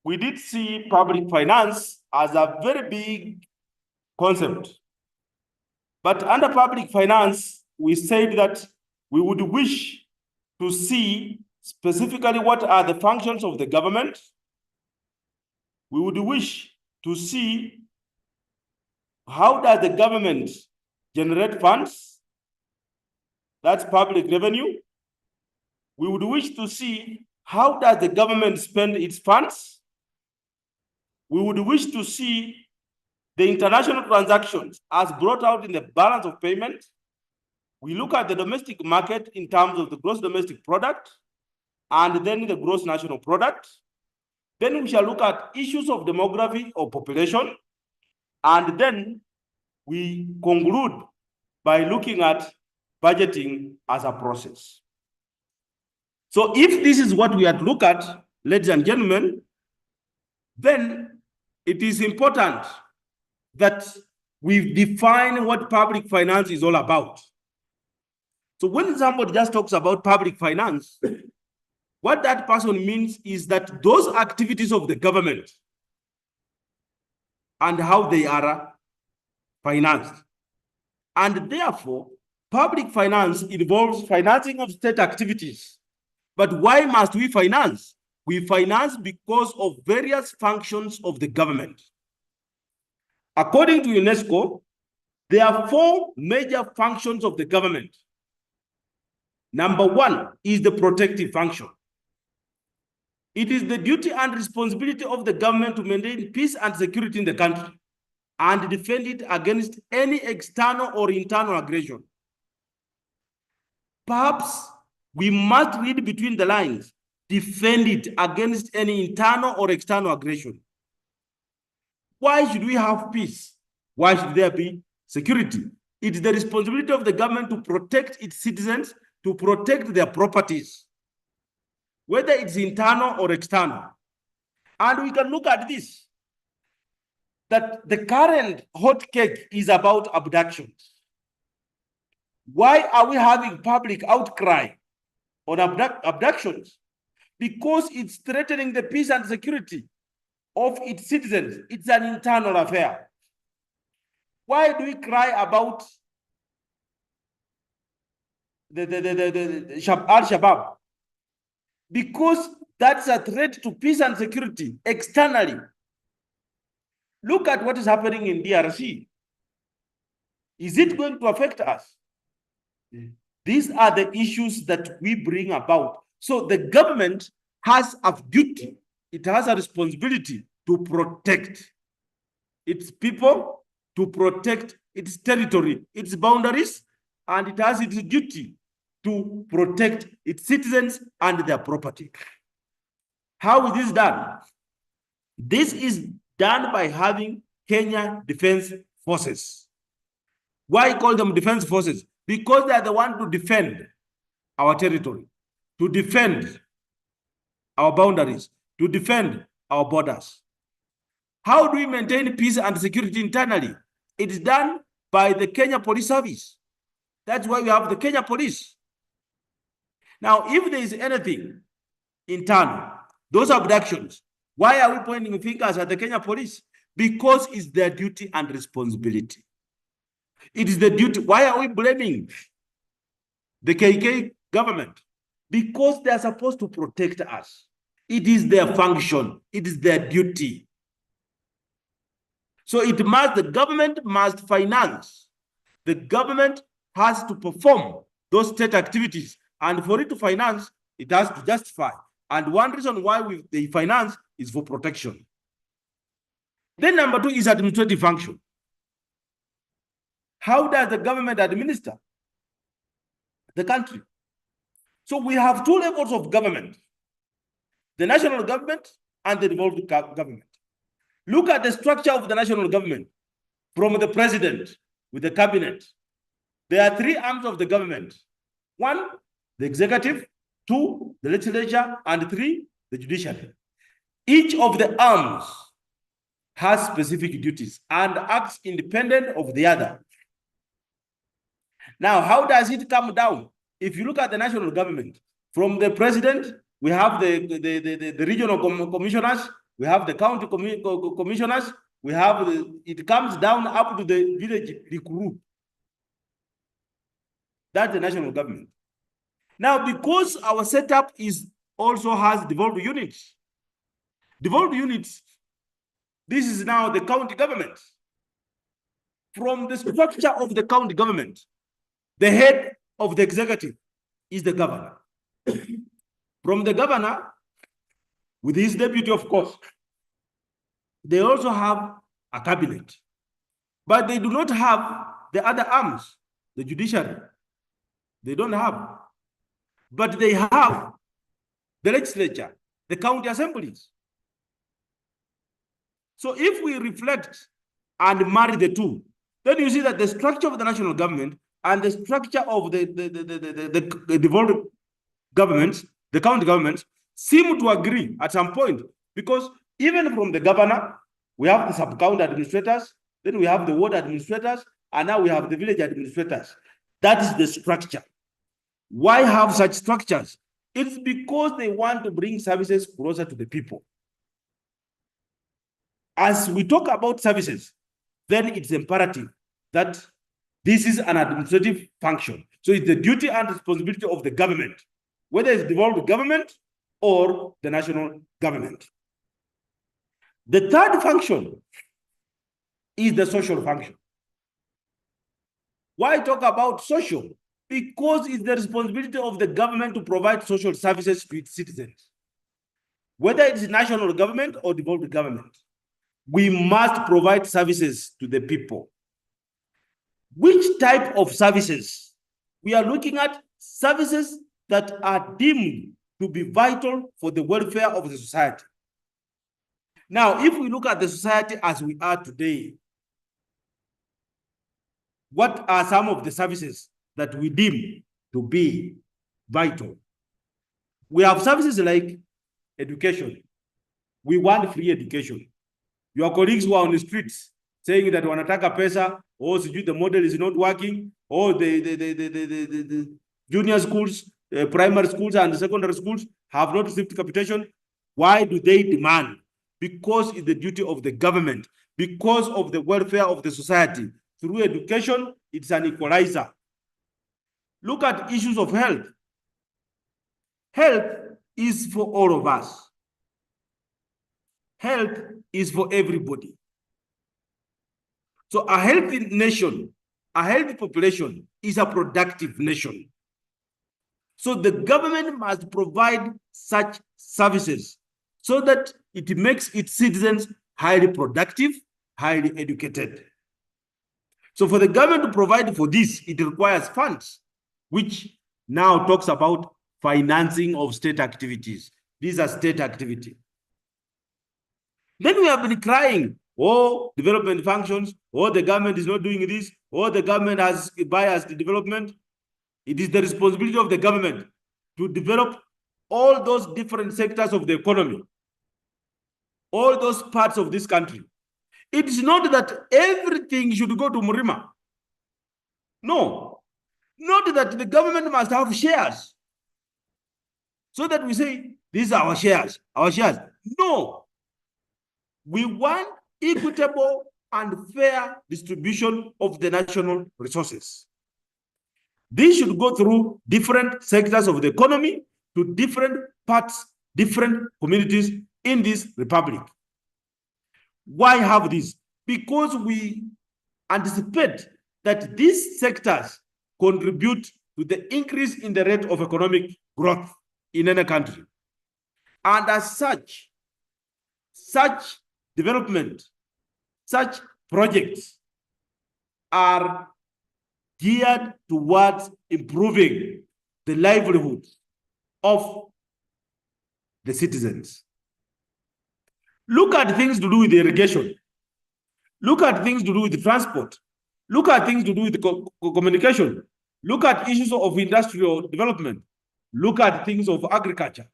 we did see public finance as a very big concept. But under public finance, we said that we would wish to see specifically what are the functions of the government. We would wish to see how does the government generate funds? That's public revenue. We would wish to see how does the government spend its funds. We would wish to see the international transactions as brought out in the balance of payment. We look at the domestic market in terms of the gross domestic product and then the gross national product. Then we shall look at issues of demography or population. And then we conclude by looking at budgeting as a process. So if this is what we have to look at, ladies and gentlemen, then it is important that we define what public finance is all about. So when somebody just talks about public finance, what that person means is that those activities of the government and how they are financed. And therefore, public finance involves financing of state activities. But why must we finance? We finance because of various functions of the government. According to UNESCO, there are 4 major functions of the government. Number 1 is the protective function. It is the duty and responsibility of the government to maintain peace and security in the country and defend it against any external or internal aggression. Perhaps we must read between the lines, defend it against any internal or external aggression. Why should we have peace? Why should there be security? It is the responsibility of the government to protect its citizens, to protect their properties, whether it's internal or external. And we can look at this, that the current hot cake is about abductions. Why are we having public outcry on abductions? Because it's threatening the peace and security of its citizens. It's an internal affair. Why do we cry about the Al-Shabaab? Because that's a threat to peace and security externally. Look at what is happening in DRC. Is it going to affect us? These are the issues that we bring about. So the government has a duty, it has a responsibility to protect its people, to protect its territory, its boundaries, and it has its duty to protect its citizens and their property. How is this done? This is done by having Kenya Defense Forces. Why call them defense forces? Because they are the ones to defend our territory, to defend our boundaries, to defend our borders. How do we maintain peace and security internally? It is done by the Kenya Police Service. That's why we have the Kenya Police. Now, if there is anything internal, those abductions, why are we pointing fingers at the Kenya Police? Because it's their duty and responsibility. It is the duty. Why are we blaming the KK government? Because they are supposed to protect us. It is their function. It is their duty. So it must, the government must finance. The government has to perform those state activities. And for it to finance, it has to justify. And one reason why they finance is for protection. Then number 2 is administrative function. How does the government administer the country? So we have 2 levels of government, the national government and the devolved government. Look at the structure of the national government from the president with the cabinet. There are 3 arms of the government. 1, the executive, 2, the legislature, and 3, the judiciary. Each of the arms has specific duties and acts independent of the other. Now, how does it come down? If you look at the national government, from the president, we have the regional commissioners, we have the county commissioners, we have it comes down up to the village group. That's the national government. Now, because our setup also has devolved units. Devolved units, this is now the county government. from the structure of the county government, the head of the executive is the governor. From the governor, with his deputy, of course, they also have a cabinet, but they do not have the other arms, the judiciary. They don't have, but they have the legislature, the county assemblies. So if we reflect and marry the two, then you see that the structure of the national government and the structure of the devolved governments, the county governments, seem to agree at some point, because even from the governor, we have the sub-county administrators, then we have the ward administrators, and now we have the village administrators. That is the structure. Why have such structures? It's because they want to bring services closer to the people. As we talk about services, then it's imperative that this is an administrative function. So it's the duty and responsibility of the government, whether it's devolved government or the national government. The third function is the social function. Why talk about social? Because it's the responsibility of the government to provide social services to its citizens. Whether it's national government or devolved government, we must provide services to the people. Which type of services? We are looking at services that are deemed to be vital for the welfare of the society. Now, if we look at the society as we are today, what are some of the services that we deem to be vital? We have services like education. We want free education. Your colleagues who are on the streets saying that wanataka pesa, or the model is not working, or the junior schools, primary schools and secondary schools have not received capitation. Why do they demand? Because it's the duty of the government, because of the welfare of the society. Through education, it's an equalizer. Look at issues of health. Health is for all of us. Health is for everybody. So a healthy nation, a healthy population is a productive nation. So the government must provide such services so that it makes its citizens highly productive, highly educated. So for the government to provide for this, it requires funds, which now talks about financing of state activities. These are state activities. Then we have been crying, oh, development functions, oh, the government is not doing this, oh, the government has biased the development. It is the responsibility of the government to develop all those different sectors of the economy, all those parts of this country. It is not that everything should go to Murima. No, not that the government must have shares so that we say, these are our shares, our shares. No, we want equitable and fair distribution of the national resources. This should go through different sectors of the economy to different parts, different communities in this republic. Why have this? Because we anticipate that these sectors contribute to the increase in the rate of economic growth in any country. And as such development, such projects are geared towards improving the livelihoods of the citizens. Look at things to do with irrigation. Look at things to do with transport. Look at things to do with communication. Look at issues of industrial development. Look at things of agriculture.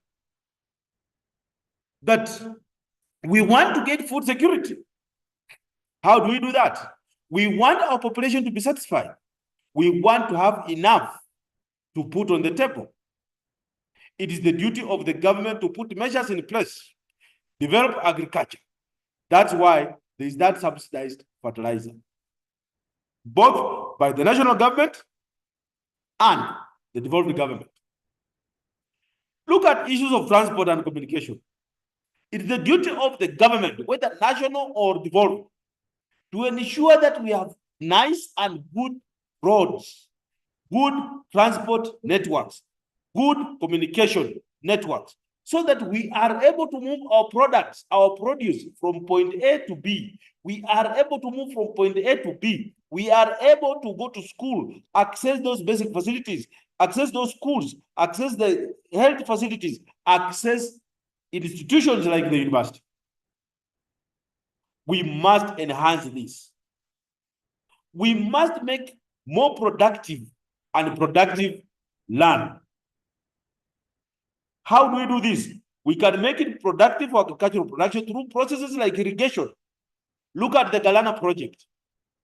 That we want to get food security. How do we do that? We want our population to be satisfied. We want to have enough to put on the table. It is the duty of the government to put measures in place, develop agriculture. That's why there is that subsidized fertilizer, both by the national government and the devolved government. Look at issues of transport and communication. It is the duty of the government, whether national or devolved, to ensure that we have nice and good roads, good transport networks, good communication networks, so that we are able to move our products, our produce from point A to B. We are able to move from point A to B. We are able to go to school, access those basic facilities, access those schools, access the health facilities, access institutions like the university. We must enhance this. We must make more productive and productive land. How do we do this? We can make it productive for agricultural production through processes like irrigation. Look at the Galana project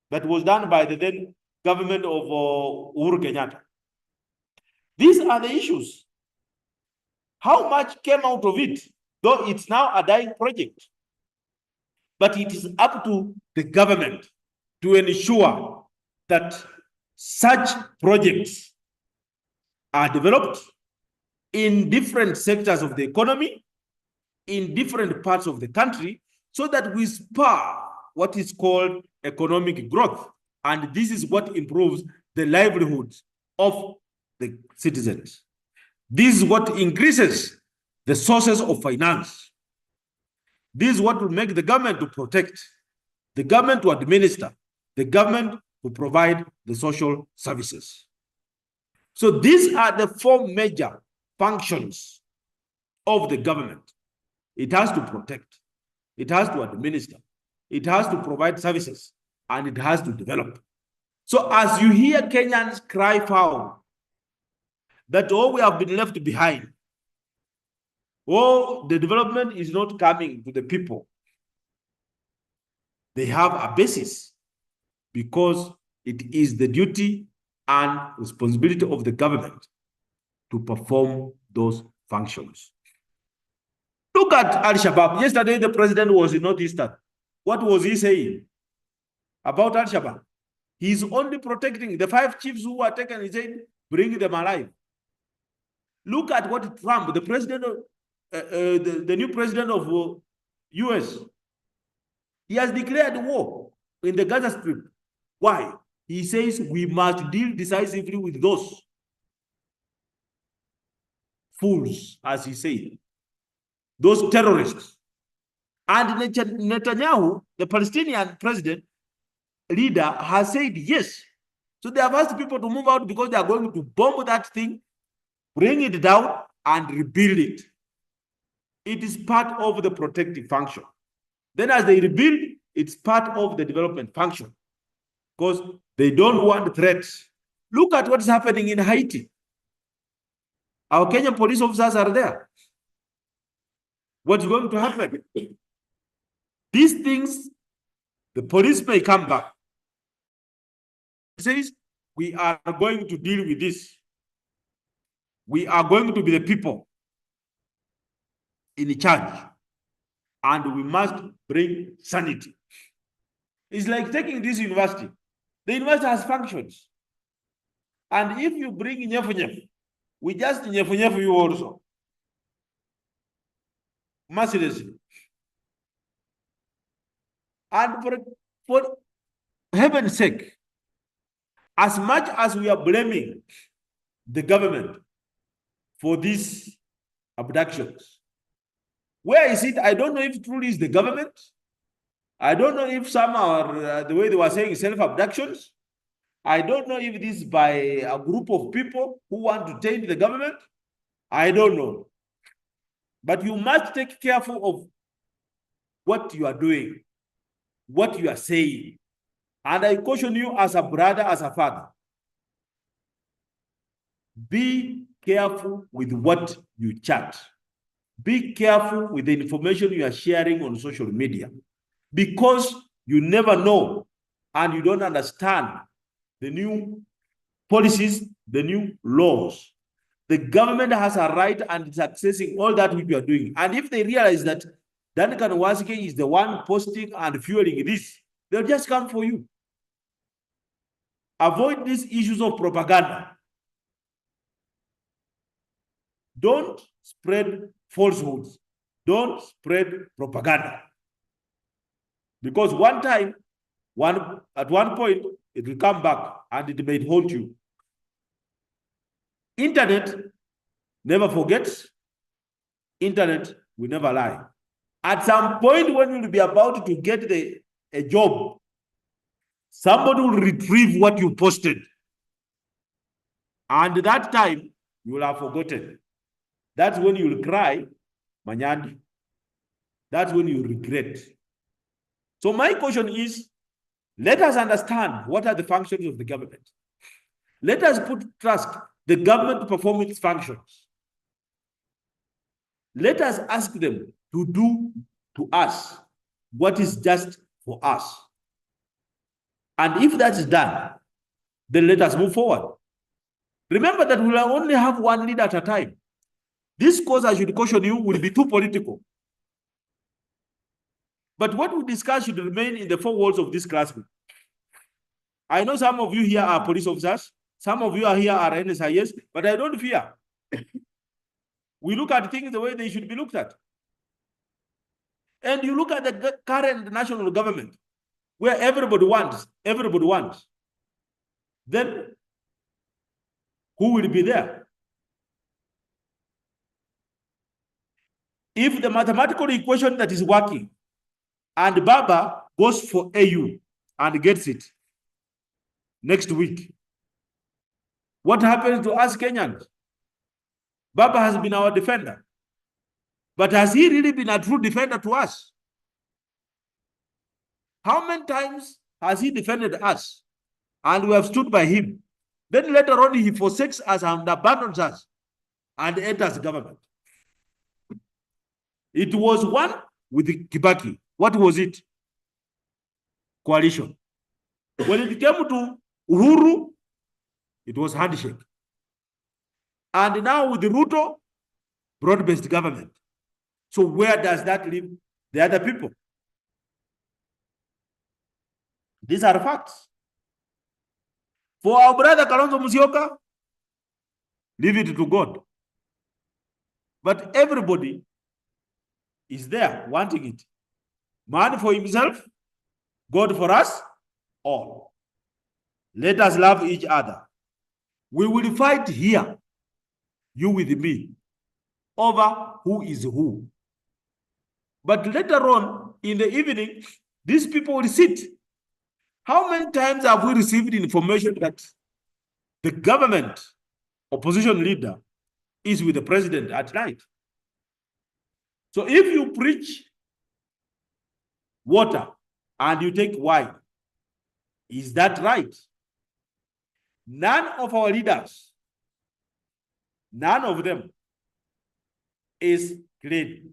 that was done by the then government of Uhuru Kenyatta. These are the issues. How much came out of it? Though it's now a dying project. But it is up to the government to ensure that such projects are developed in different sectors of the economy, in different parts of the country, so that we spur what is called economic growth. And this is what improves the livelihoods of the citizens. This is what increases the sources of finance. This is what will make the government to protect, the government to administer, the government to provide the social services. So these are the four major functions of the government. It has to protect, it has to administer, it has to provide services, and it has to develop. So as you hear Kenyans cry foul that, oh, we have been left behind, oh, the development is not coming to the people, they have a basis, because it is the duty and responsibility of the government to perform those functions. Look at Al-Shabaab. Yesterday, the president was in Northeastern. What was he saying about Al-Shabaab? He's only protecting the 5 chiefs who were taken. He said, bring them alive. Look at what Trump, the president of, the new president of US, he has declared war in the Gaza Strip. Why? He says we must deal decisively with those fools, as he said, those terrorists. And Netanyahu, the Palestinian president, leader, has said yes. So they have asked people to move out because they are going to bomb that thing, bring it down, and rebuild it. It is part of the protective function. Then as they rebuild, it's part of the development function, because they don't want threats. Look at what's happening in Haiti. Our Kenyan police officers are there. What's going to happen? These things, the police may come back. It says, we are going to deal with this. We are going to be the people in charge, and we must bring sanity. It's like taking this university. The university has functions. And if you bring nyefu-nyefu, we just nyefu-nyefu you also. Mercilessly. And for heaven's sake, as much as we are blaming the government for these abductions, where is it? I don't know if truly is the government. I don't know if some are, the way they were saying, self-abductions. I don't know if this is by a group of people who want to taint the government. I don't know. But you must take careful of what you are doing, what you are saying. And I caution you as a brother, as a father. Be careful with what you chat. Be careful with the information you are sharing on social media, because you never know and you don't understand the new policies, the new laws. The government has a right and is accessing all that which you are doing. And if they realize that Duncan Wasike is the one posting and fueling this, they'll just come for you. Avoid these issues of propaganda. Don't spread falsehoods. Don't spread propaganda. Because one time, at one point, it will come back and it may haunt you. Internet never forgets. Internet will never lie. At some point when you'll be about to get a job, somebody will retrieve what you posted. And that time, you will have forgotten. That's when you will cry, Manyandi. That's when you regret. So my question is, let us understand what are the functions of the government. Let us trust the government to perform its functions. Let us ask them to do to us what is just for us. And if that is done, then let us move forward. Remember that we will only have one leader at a time. This course, I should caution you, will be too political. But what we discuss should remain in the four walls of this classroom. I know some of you here are police officers. Some of you are here are NSIS, but I don't fear. We look at things the way they should be looked at. And you look at the current national government, where everybody wants. Then who will be there? If the mathematical equation that is working and Baba goes for AU and gets it next week, what happens to us Kenyans? Baba has been our defender. But has he really been a true defender to us? How many times has he defended us? And we have stood by him. Then later on, he forsakes us and abandons us and enters government. It was one with Kibaki. What was it? Coalition. When it came to Uhuru, it was handshake. And now with the Ruto, broad-based government. So where does that leave the other people? These are facts. For our brother Kalonzo Musyoka, leave it to God. But everybody is there wanting it. Man for himself, God for us all. Let us love each other. We will fight here, you with me, over who is who. But later on, in the evening, these people will sit. How many times have we received information that the government opposition leader is with the president at night? So if you preach water and you take wine, is that right? None of our leaders, none of them is clean.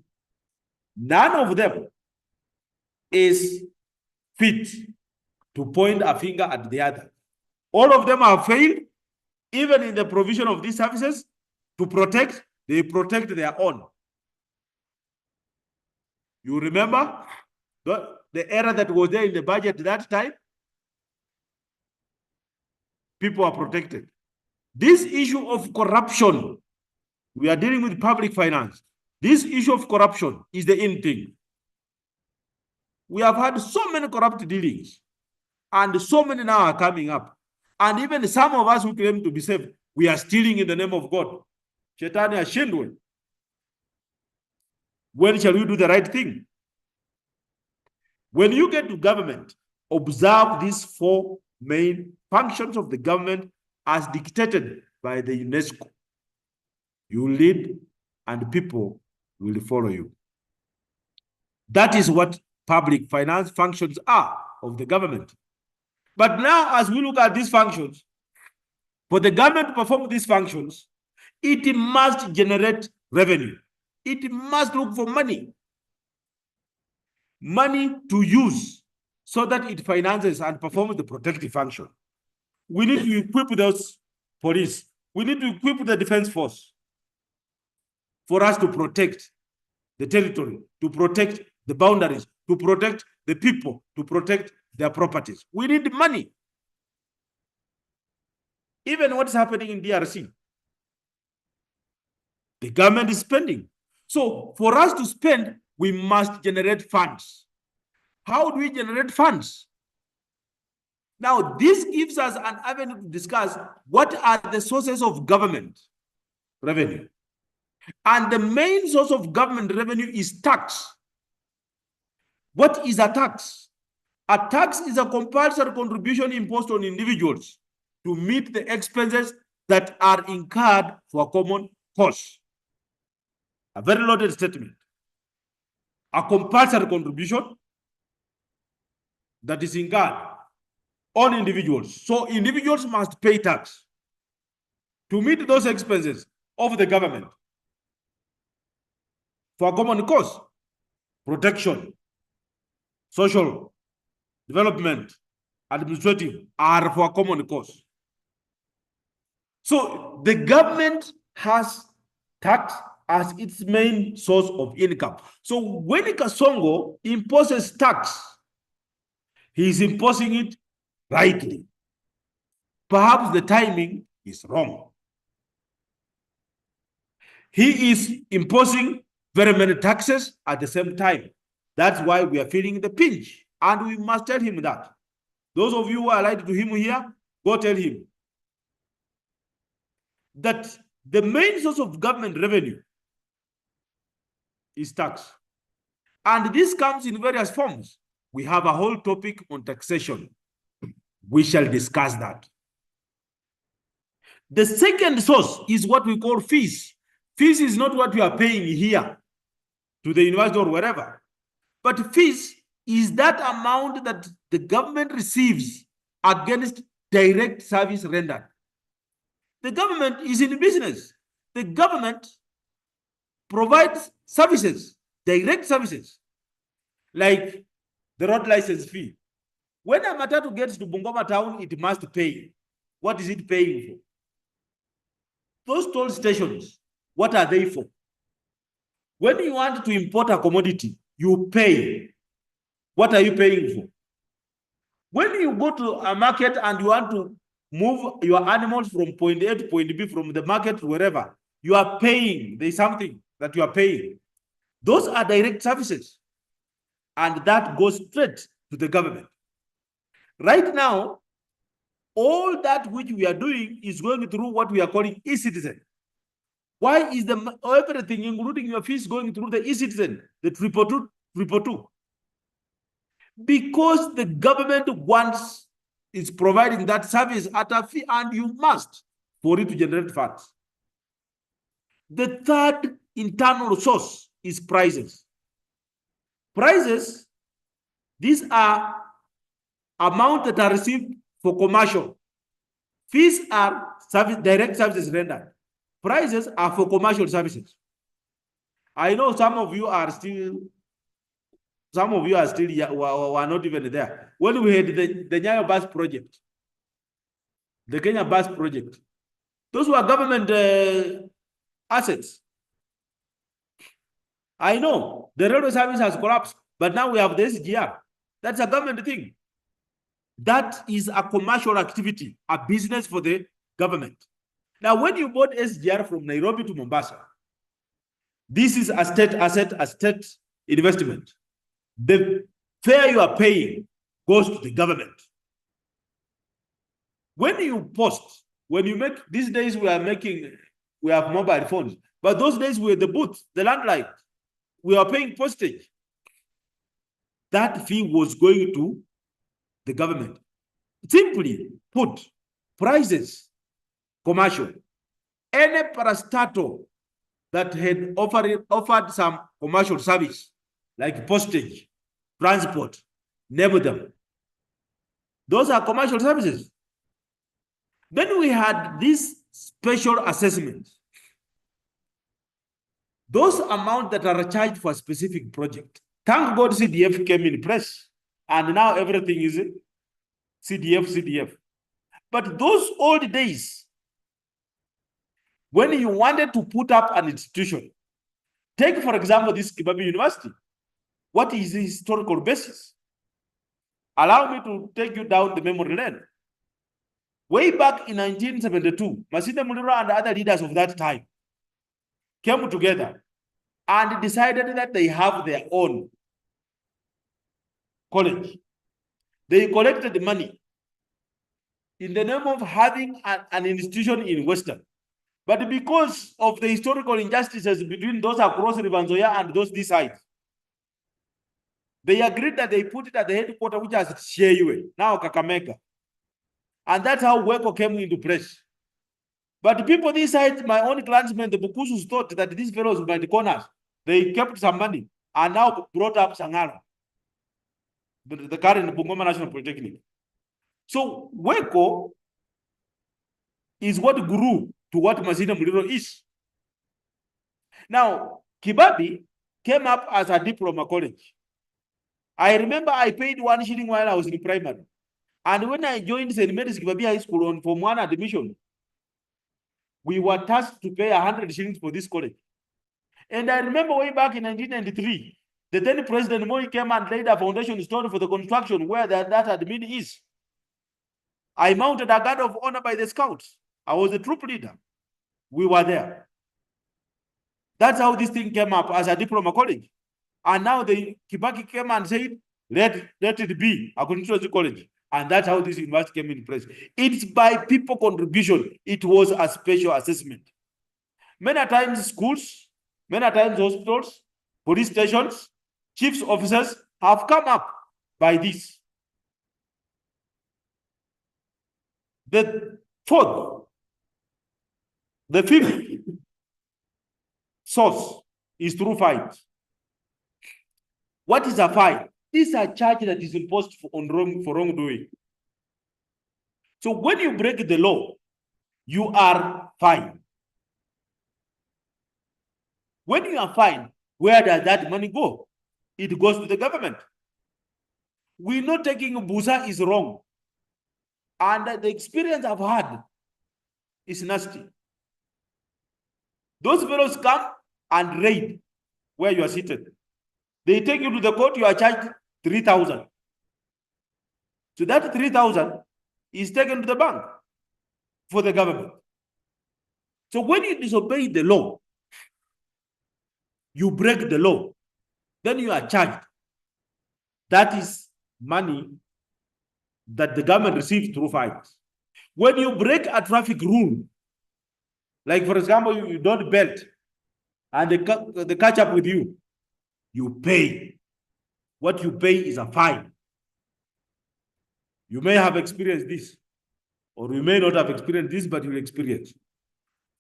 None of them is fit to point a finger at the other. All of them have failed, even in the provision of these services, to protect, they protect their own. You remember the error that was there in the budget that time? People are protected. This issue of corruption, we are dealing with public finance. This issue of corruption is the in thing. We have had so many corrupt dealings, and so many now are coming up. And even some of us who claim to be saved, we are stealing in the name of God. Shetani ashindwe. When shall we do the right thing? When you get to government, observe these four main functions of the government as dictated by the UNESCO. You lead and people will follow you. That is what public finance functions are of the government. But now, as we look at these functions, for the government to perform these functions, it must generate revenue. It must look for money. Money to use so that it finances and performs the protective function. We need to equip those police. We need to equip the defense force for us to protect the territory, to protect the boundaries, to protect the people, to protect their properties. We need money. Even what's happening in DRC, the government is spending. So for us to spend, we must generate funds. How do we generate funds? Now, this gives us an avenue to discuss what are the sources of government revenue. And the main source of government revenue is tax. What is a tax? A tax is a compulsory contribution imposed on individuals to meet the expenses that are incurred for common cause. A very loaded statement. A compulsory contribution that is incurred on individuals. So individuals must pay tax to meet those expenses of the government for common cause, protection, social, development, administrative are for common cause. So the government has tax as its main source of income. So when Kasongo imposes tax, he is imposing it rightly. Perhaps the timing is wrong. He is imposing very many taxes at the same time. That's why we are feeling the pinch. And we must tell him that. Those of you who are allied to him here, go tell him that the main source of government revenue is tax. And this comes in various forms. We have a whole topic on taxation. We shall discuss that. The second source is what we call fees. Fees is not what we are paying here to the university or wherever. But fees is that amount that the government receives against direct service rendered. The government is in business. The government provides services, direct services, like the road license fee. When a matatu gets to Bungoma town, it must pay. What is it paying for? Those toll stations, what are they for? When you want to import a commodity, you pay. What are you paying for? When you go to a market and you want to move your animals from point A to point B, from the market to wherever, you are paying. There's something that you are paying. Those are direct services. And that goes straight to the government. Right now, all that which we are doing is going through what we are calling e-citizen. Why is everything, including your fees, going through the e-citizen, the 222? Because the government is providing that service at a fee, and you must for it to generate funds. The third internal source is prices. Prices, these are amounts that are received for commercial. Fees are direct services rendered. Prices are for commercial services. I know some of you are still were not even there. When we had the Nyayo bus project, the Kenya bus project, those were government assets. I know the railway service has collapsed, but now we have the SGR. That's a government thing. That is a commercial activity, a business for the government. Now, when you bought SGR from Nairobi to Mombasa, this is a state asset, a state investment. The fare you are paying goes to the government. When you post, when you make, these days we have mobile phones, but those days we had the booth, the landline, we are paying postage. That fee was going to the government. Simply put, prices, commercial. Any parastatal that had offered some commercial service, like postage, transport, name them. Those are commercial services. Then we had this special assessment. Those amounts that are charged for a specific project. Thank God CDF came in place, and now everything is CDF. But those old days, when you wanted to put up an institution, take for example this Kibabi University. What is the historical basis? Allow me to take you down the memory lane. Way back in 1972, Masinde Muliro and other leaders of that time came together and decided that they have their own college. They collected the money in the name of having an institution in Western. But because of the historical injustices between those across River Nzoia and those this side, they agreed that they put it at the headquarters, which is Sheywe, now Kakamega. And that's how WECO came into place. But the people this side, my own clansmen, the Bukusus, thought that these fellows were the corners. They kept some money and now brought up Sangara, the current Bungoma National Polytechnic. So WECO is what grew to what Masina Muliro is. Now, Kibabi came up as a diploma college. I remember I paid 1 shilling while I was in primary. And when I joined St. Mary's Kibabi High School on Form 1 admission, we were tasked to pay 100 shillings for this college. And I remember way back in 1993, the then President Moi came and laid a foundation stone for the construction where that admin is. I mounted a guard of honor by the scouts. I was the troop leader. We were there. That's how this thing came up as a diploma college. And now the Kibaki came and said, let it be a continuous college. And that's how this university came in place. It's by people contribution. It was a special assessment. Many times schools, many times hospitals, police stations, chiefs officers have come up by this. The fifth source is through fines. What is a fine? This is a charge that is imposed for wrongdoing. So when you break the law, you are fined. When you are fined, where does that money go? It goes to the government. We know taking Busa is wrong. And the experience I've had is nasty. Those fellows come and raid where you are seated. They take you to the court, you are charged 3,000. So that 3,000 is taken to the bank for the government. So when you disobey the law, you break the law, then you are charged. That is money that the government receives through fines. When you break a traffic rule, like for example, you don't belt and they catch up with you, you pay. What you pay is a fine. You may have experienced this, or you may not have experienced this, but you'll experience.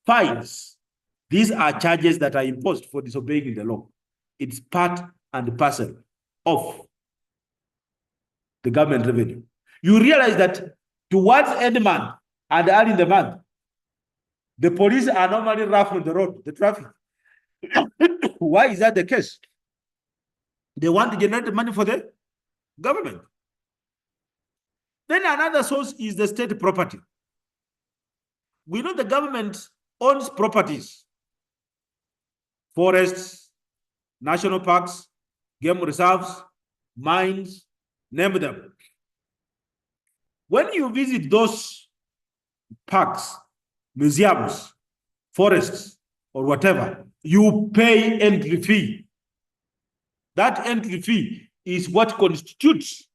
Fines. These are charges that are imposed for disobeying the law. It's part and parcel of the government revenue. You realize that towards end month and early in the month, the police are normally rough on the road, the traffic. Why is that the case? They want to generate money for the government. Then another source is the state property. We know the government owns properties, forests, national parks, game reserves, mines, name them. When you visit those parks, museums, forests, or whatever, you pay entry fee. That entry fee is what constitutes,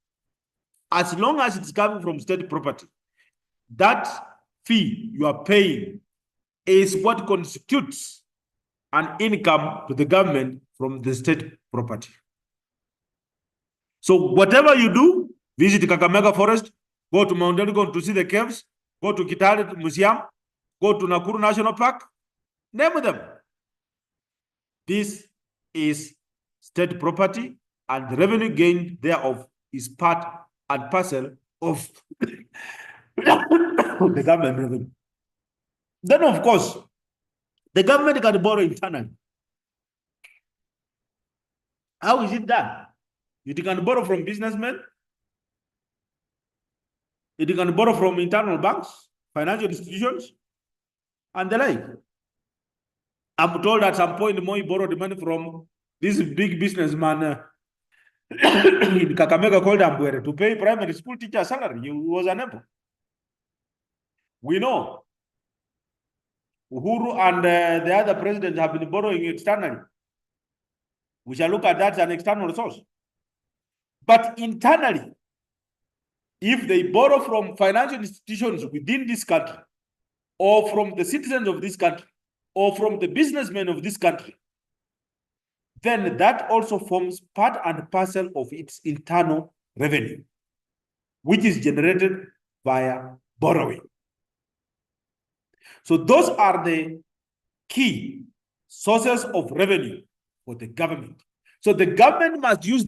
as long as it's coming from state property, that fee you are paying is what constitutes an income to the government from the state property. So whatever you do, visit Kakamega Forest, go to Mount Elgon to see the caves, go to Kitale Museum, go to Nakuru National Park, name them. This is state property, and the revenue gained thereof is part and parcel of the government revenue. Then, of course, the government can borrow internally. How is it done? It can borrow from businessmen. It can borrow from internal banks, financial institutions, and the like. I'm told at some point Moi borrowed money from this big businessman in Kakamega called Ambwere to pay primary school teacher salary. He was unable. We know Uhuru and the other presidents have been borrowing externally. We shall look at that as an external source. But internally, if they borrow from financial institutions within this country, or from the citizens of this country, or from the businessmen of this country, then that also forms part and parcel of its internal revenue, which is generated via borrowing. So those are the key sources of revenue for the government. So the government must use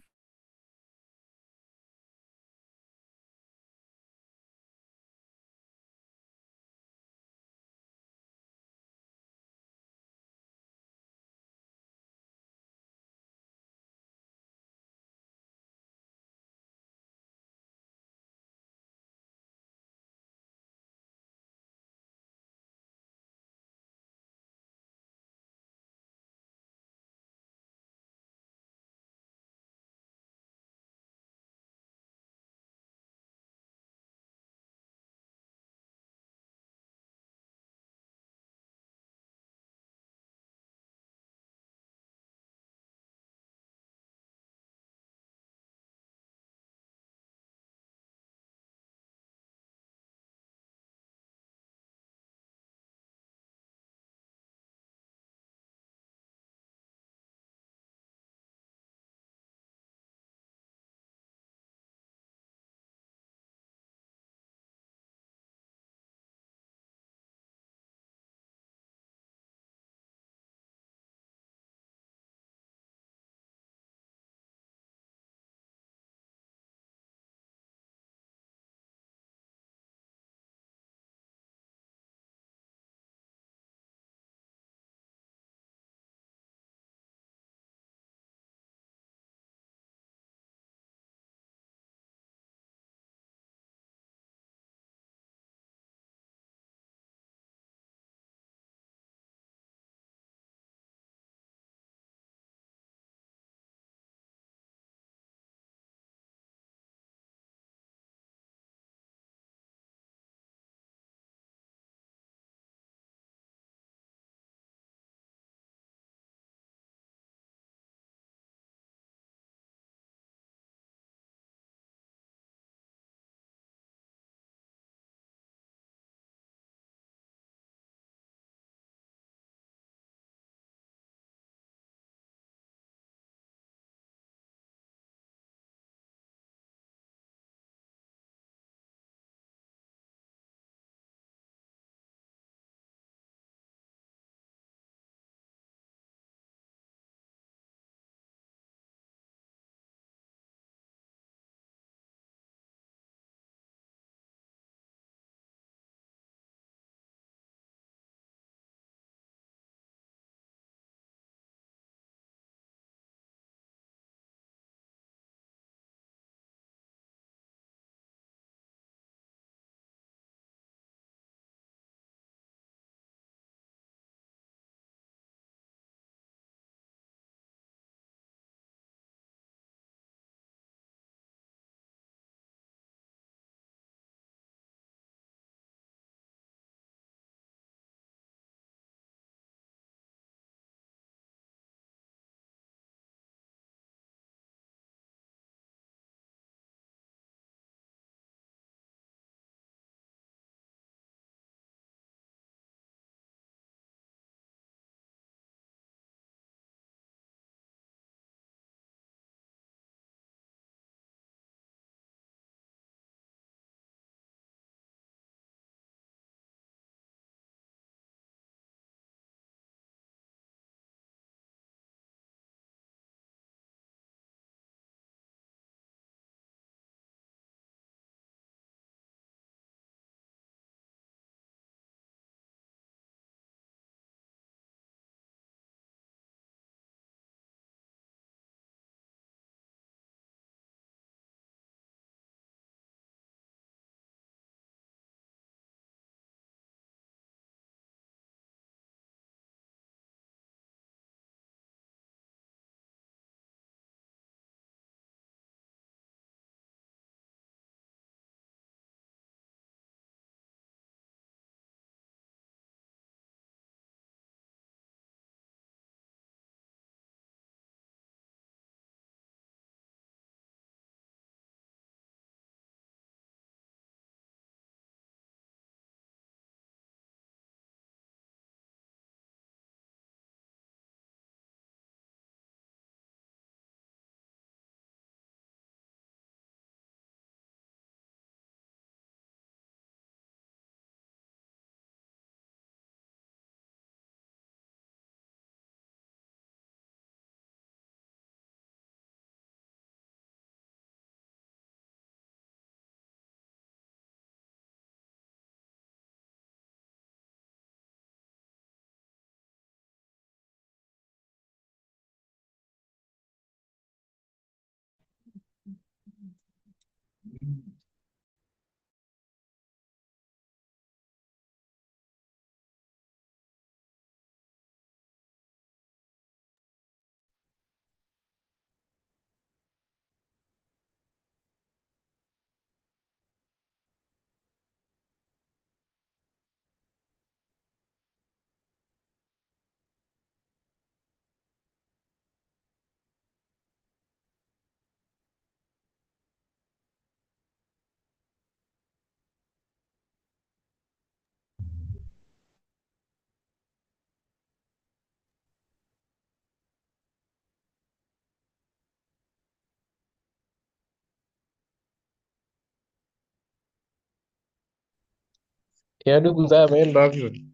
Kiadu kuzaa ameenda wapi?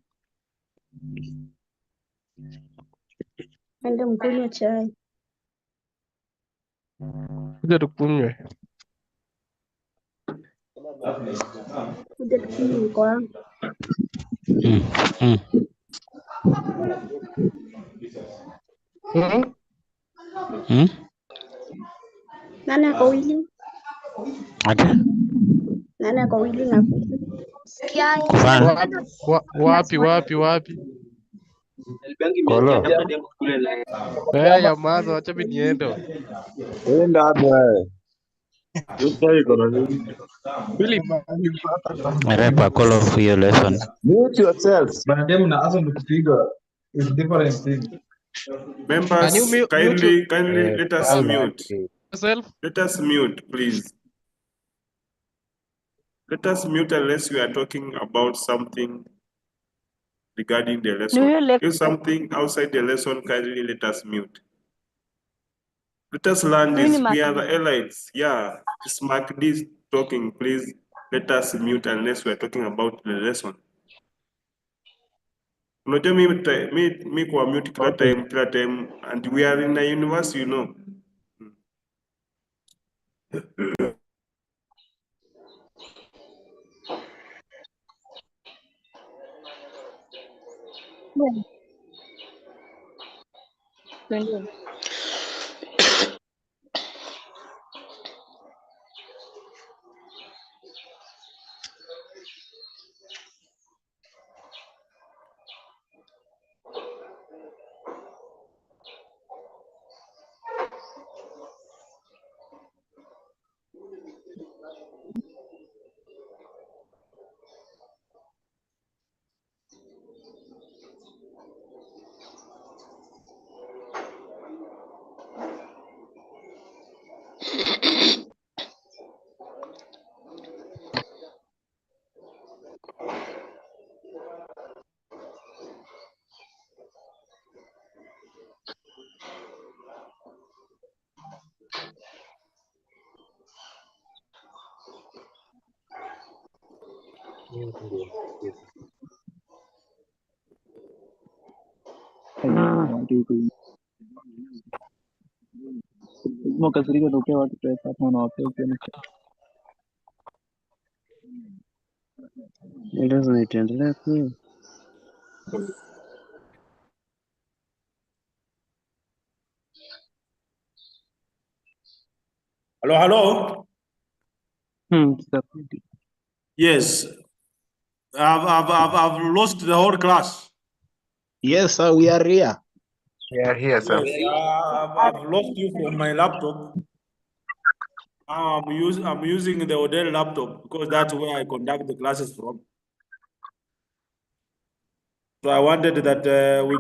Ende mkunywe chai. Kuja tukunywe. Kuja tukunywe kwa. Nani ako wili? Nani ako wili na kuku? Wapi? Kolo. Ya mazo acha mimi niende. Enda hapo wewe. Repa call off your lesson. Mute yourself. Banadamu na aso kupiga is different thing. Members, kindly let us mute. Yourself? Let us mute, please. Let us mute unless we are talking about something regarding the lesson. If something outside the lesson, kindly let us mute. Let us learn this. We are the elites. Yeah, smack this talking, please. Let us mute unless we are talking about the lesson. Unajua me kwa mute kila time, and we are in a university, you know. Kasirika tokea watu pesa na wapea ukiona ndio zinaendelea kweli. Hello. Yes. I've lost the whole class. Yes, sir, we are here. We are here, sir. Yes, I've lost you from my laptop. I'm using the Odell laptop because that's where I conduct the classes from. So I wanted that we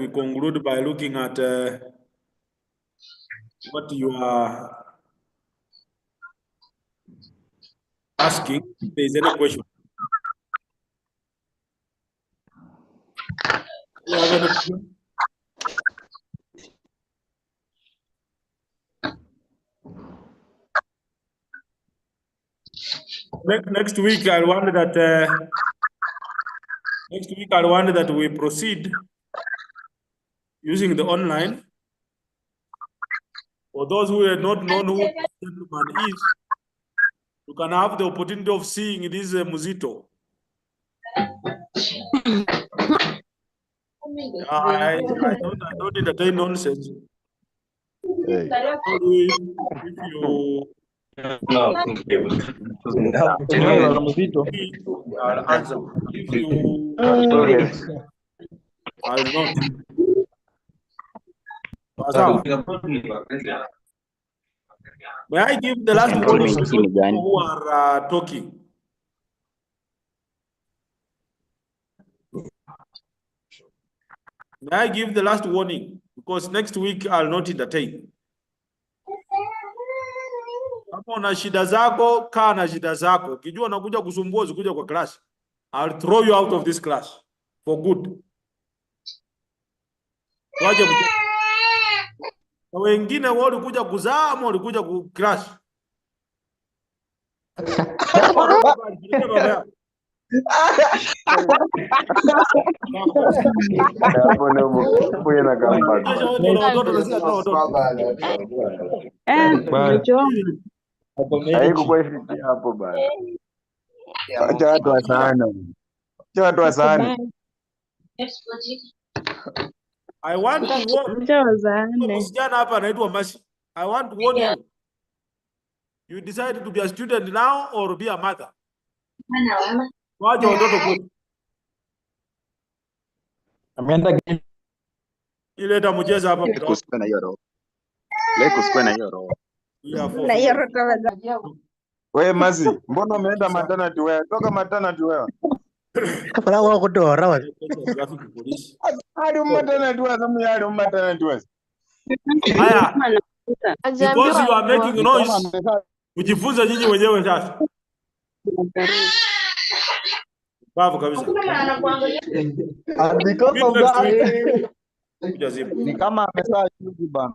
conclude. By looking at what you are asking. If there is any question. You have any question? Next week, I want that we proceed using the online. For those who have not known who this gentleman is, you can have the opportunity of seeing this Muzito. I don't entertain nonsense. Hey. If you I'll not. May I give the last warning to those who are talking? May I give the last warning? Because next week I'll not entertain. Kama una shida zako, kaa na shida zako. Ukijua unakuja kusumbua usikuja kwa class. I'll throw you out of this class for good. Waje na wengine wao walikuja kuzaa ama walikuja ku crash. hapo bana. Acha watu wasahana. Acha watu wasahana. I want to warn msichana hapa anaitwa Mashi. I want to warn you. You decide to be a student now or be a mother. Waje watoto kwetu. Ameenda Ileta mcheza hapa mtoto. Kusikana hiyo roho. Leo kusikana hiyo roho. Na hiyo roho. Wewe Mazi, mbona umeenda maternity wewe? Toka maternity wewe. Kafala wako kutora wewe. Hadi maternity wewe, zamu yale maternity wewe. Haya. Because you are making noise. Ujifunze nyinyi wenyewe sasa. Babu kabisa. Because of that. Ni kama amesaa hivi bana.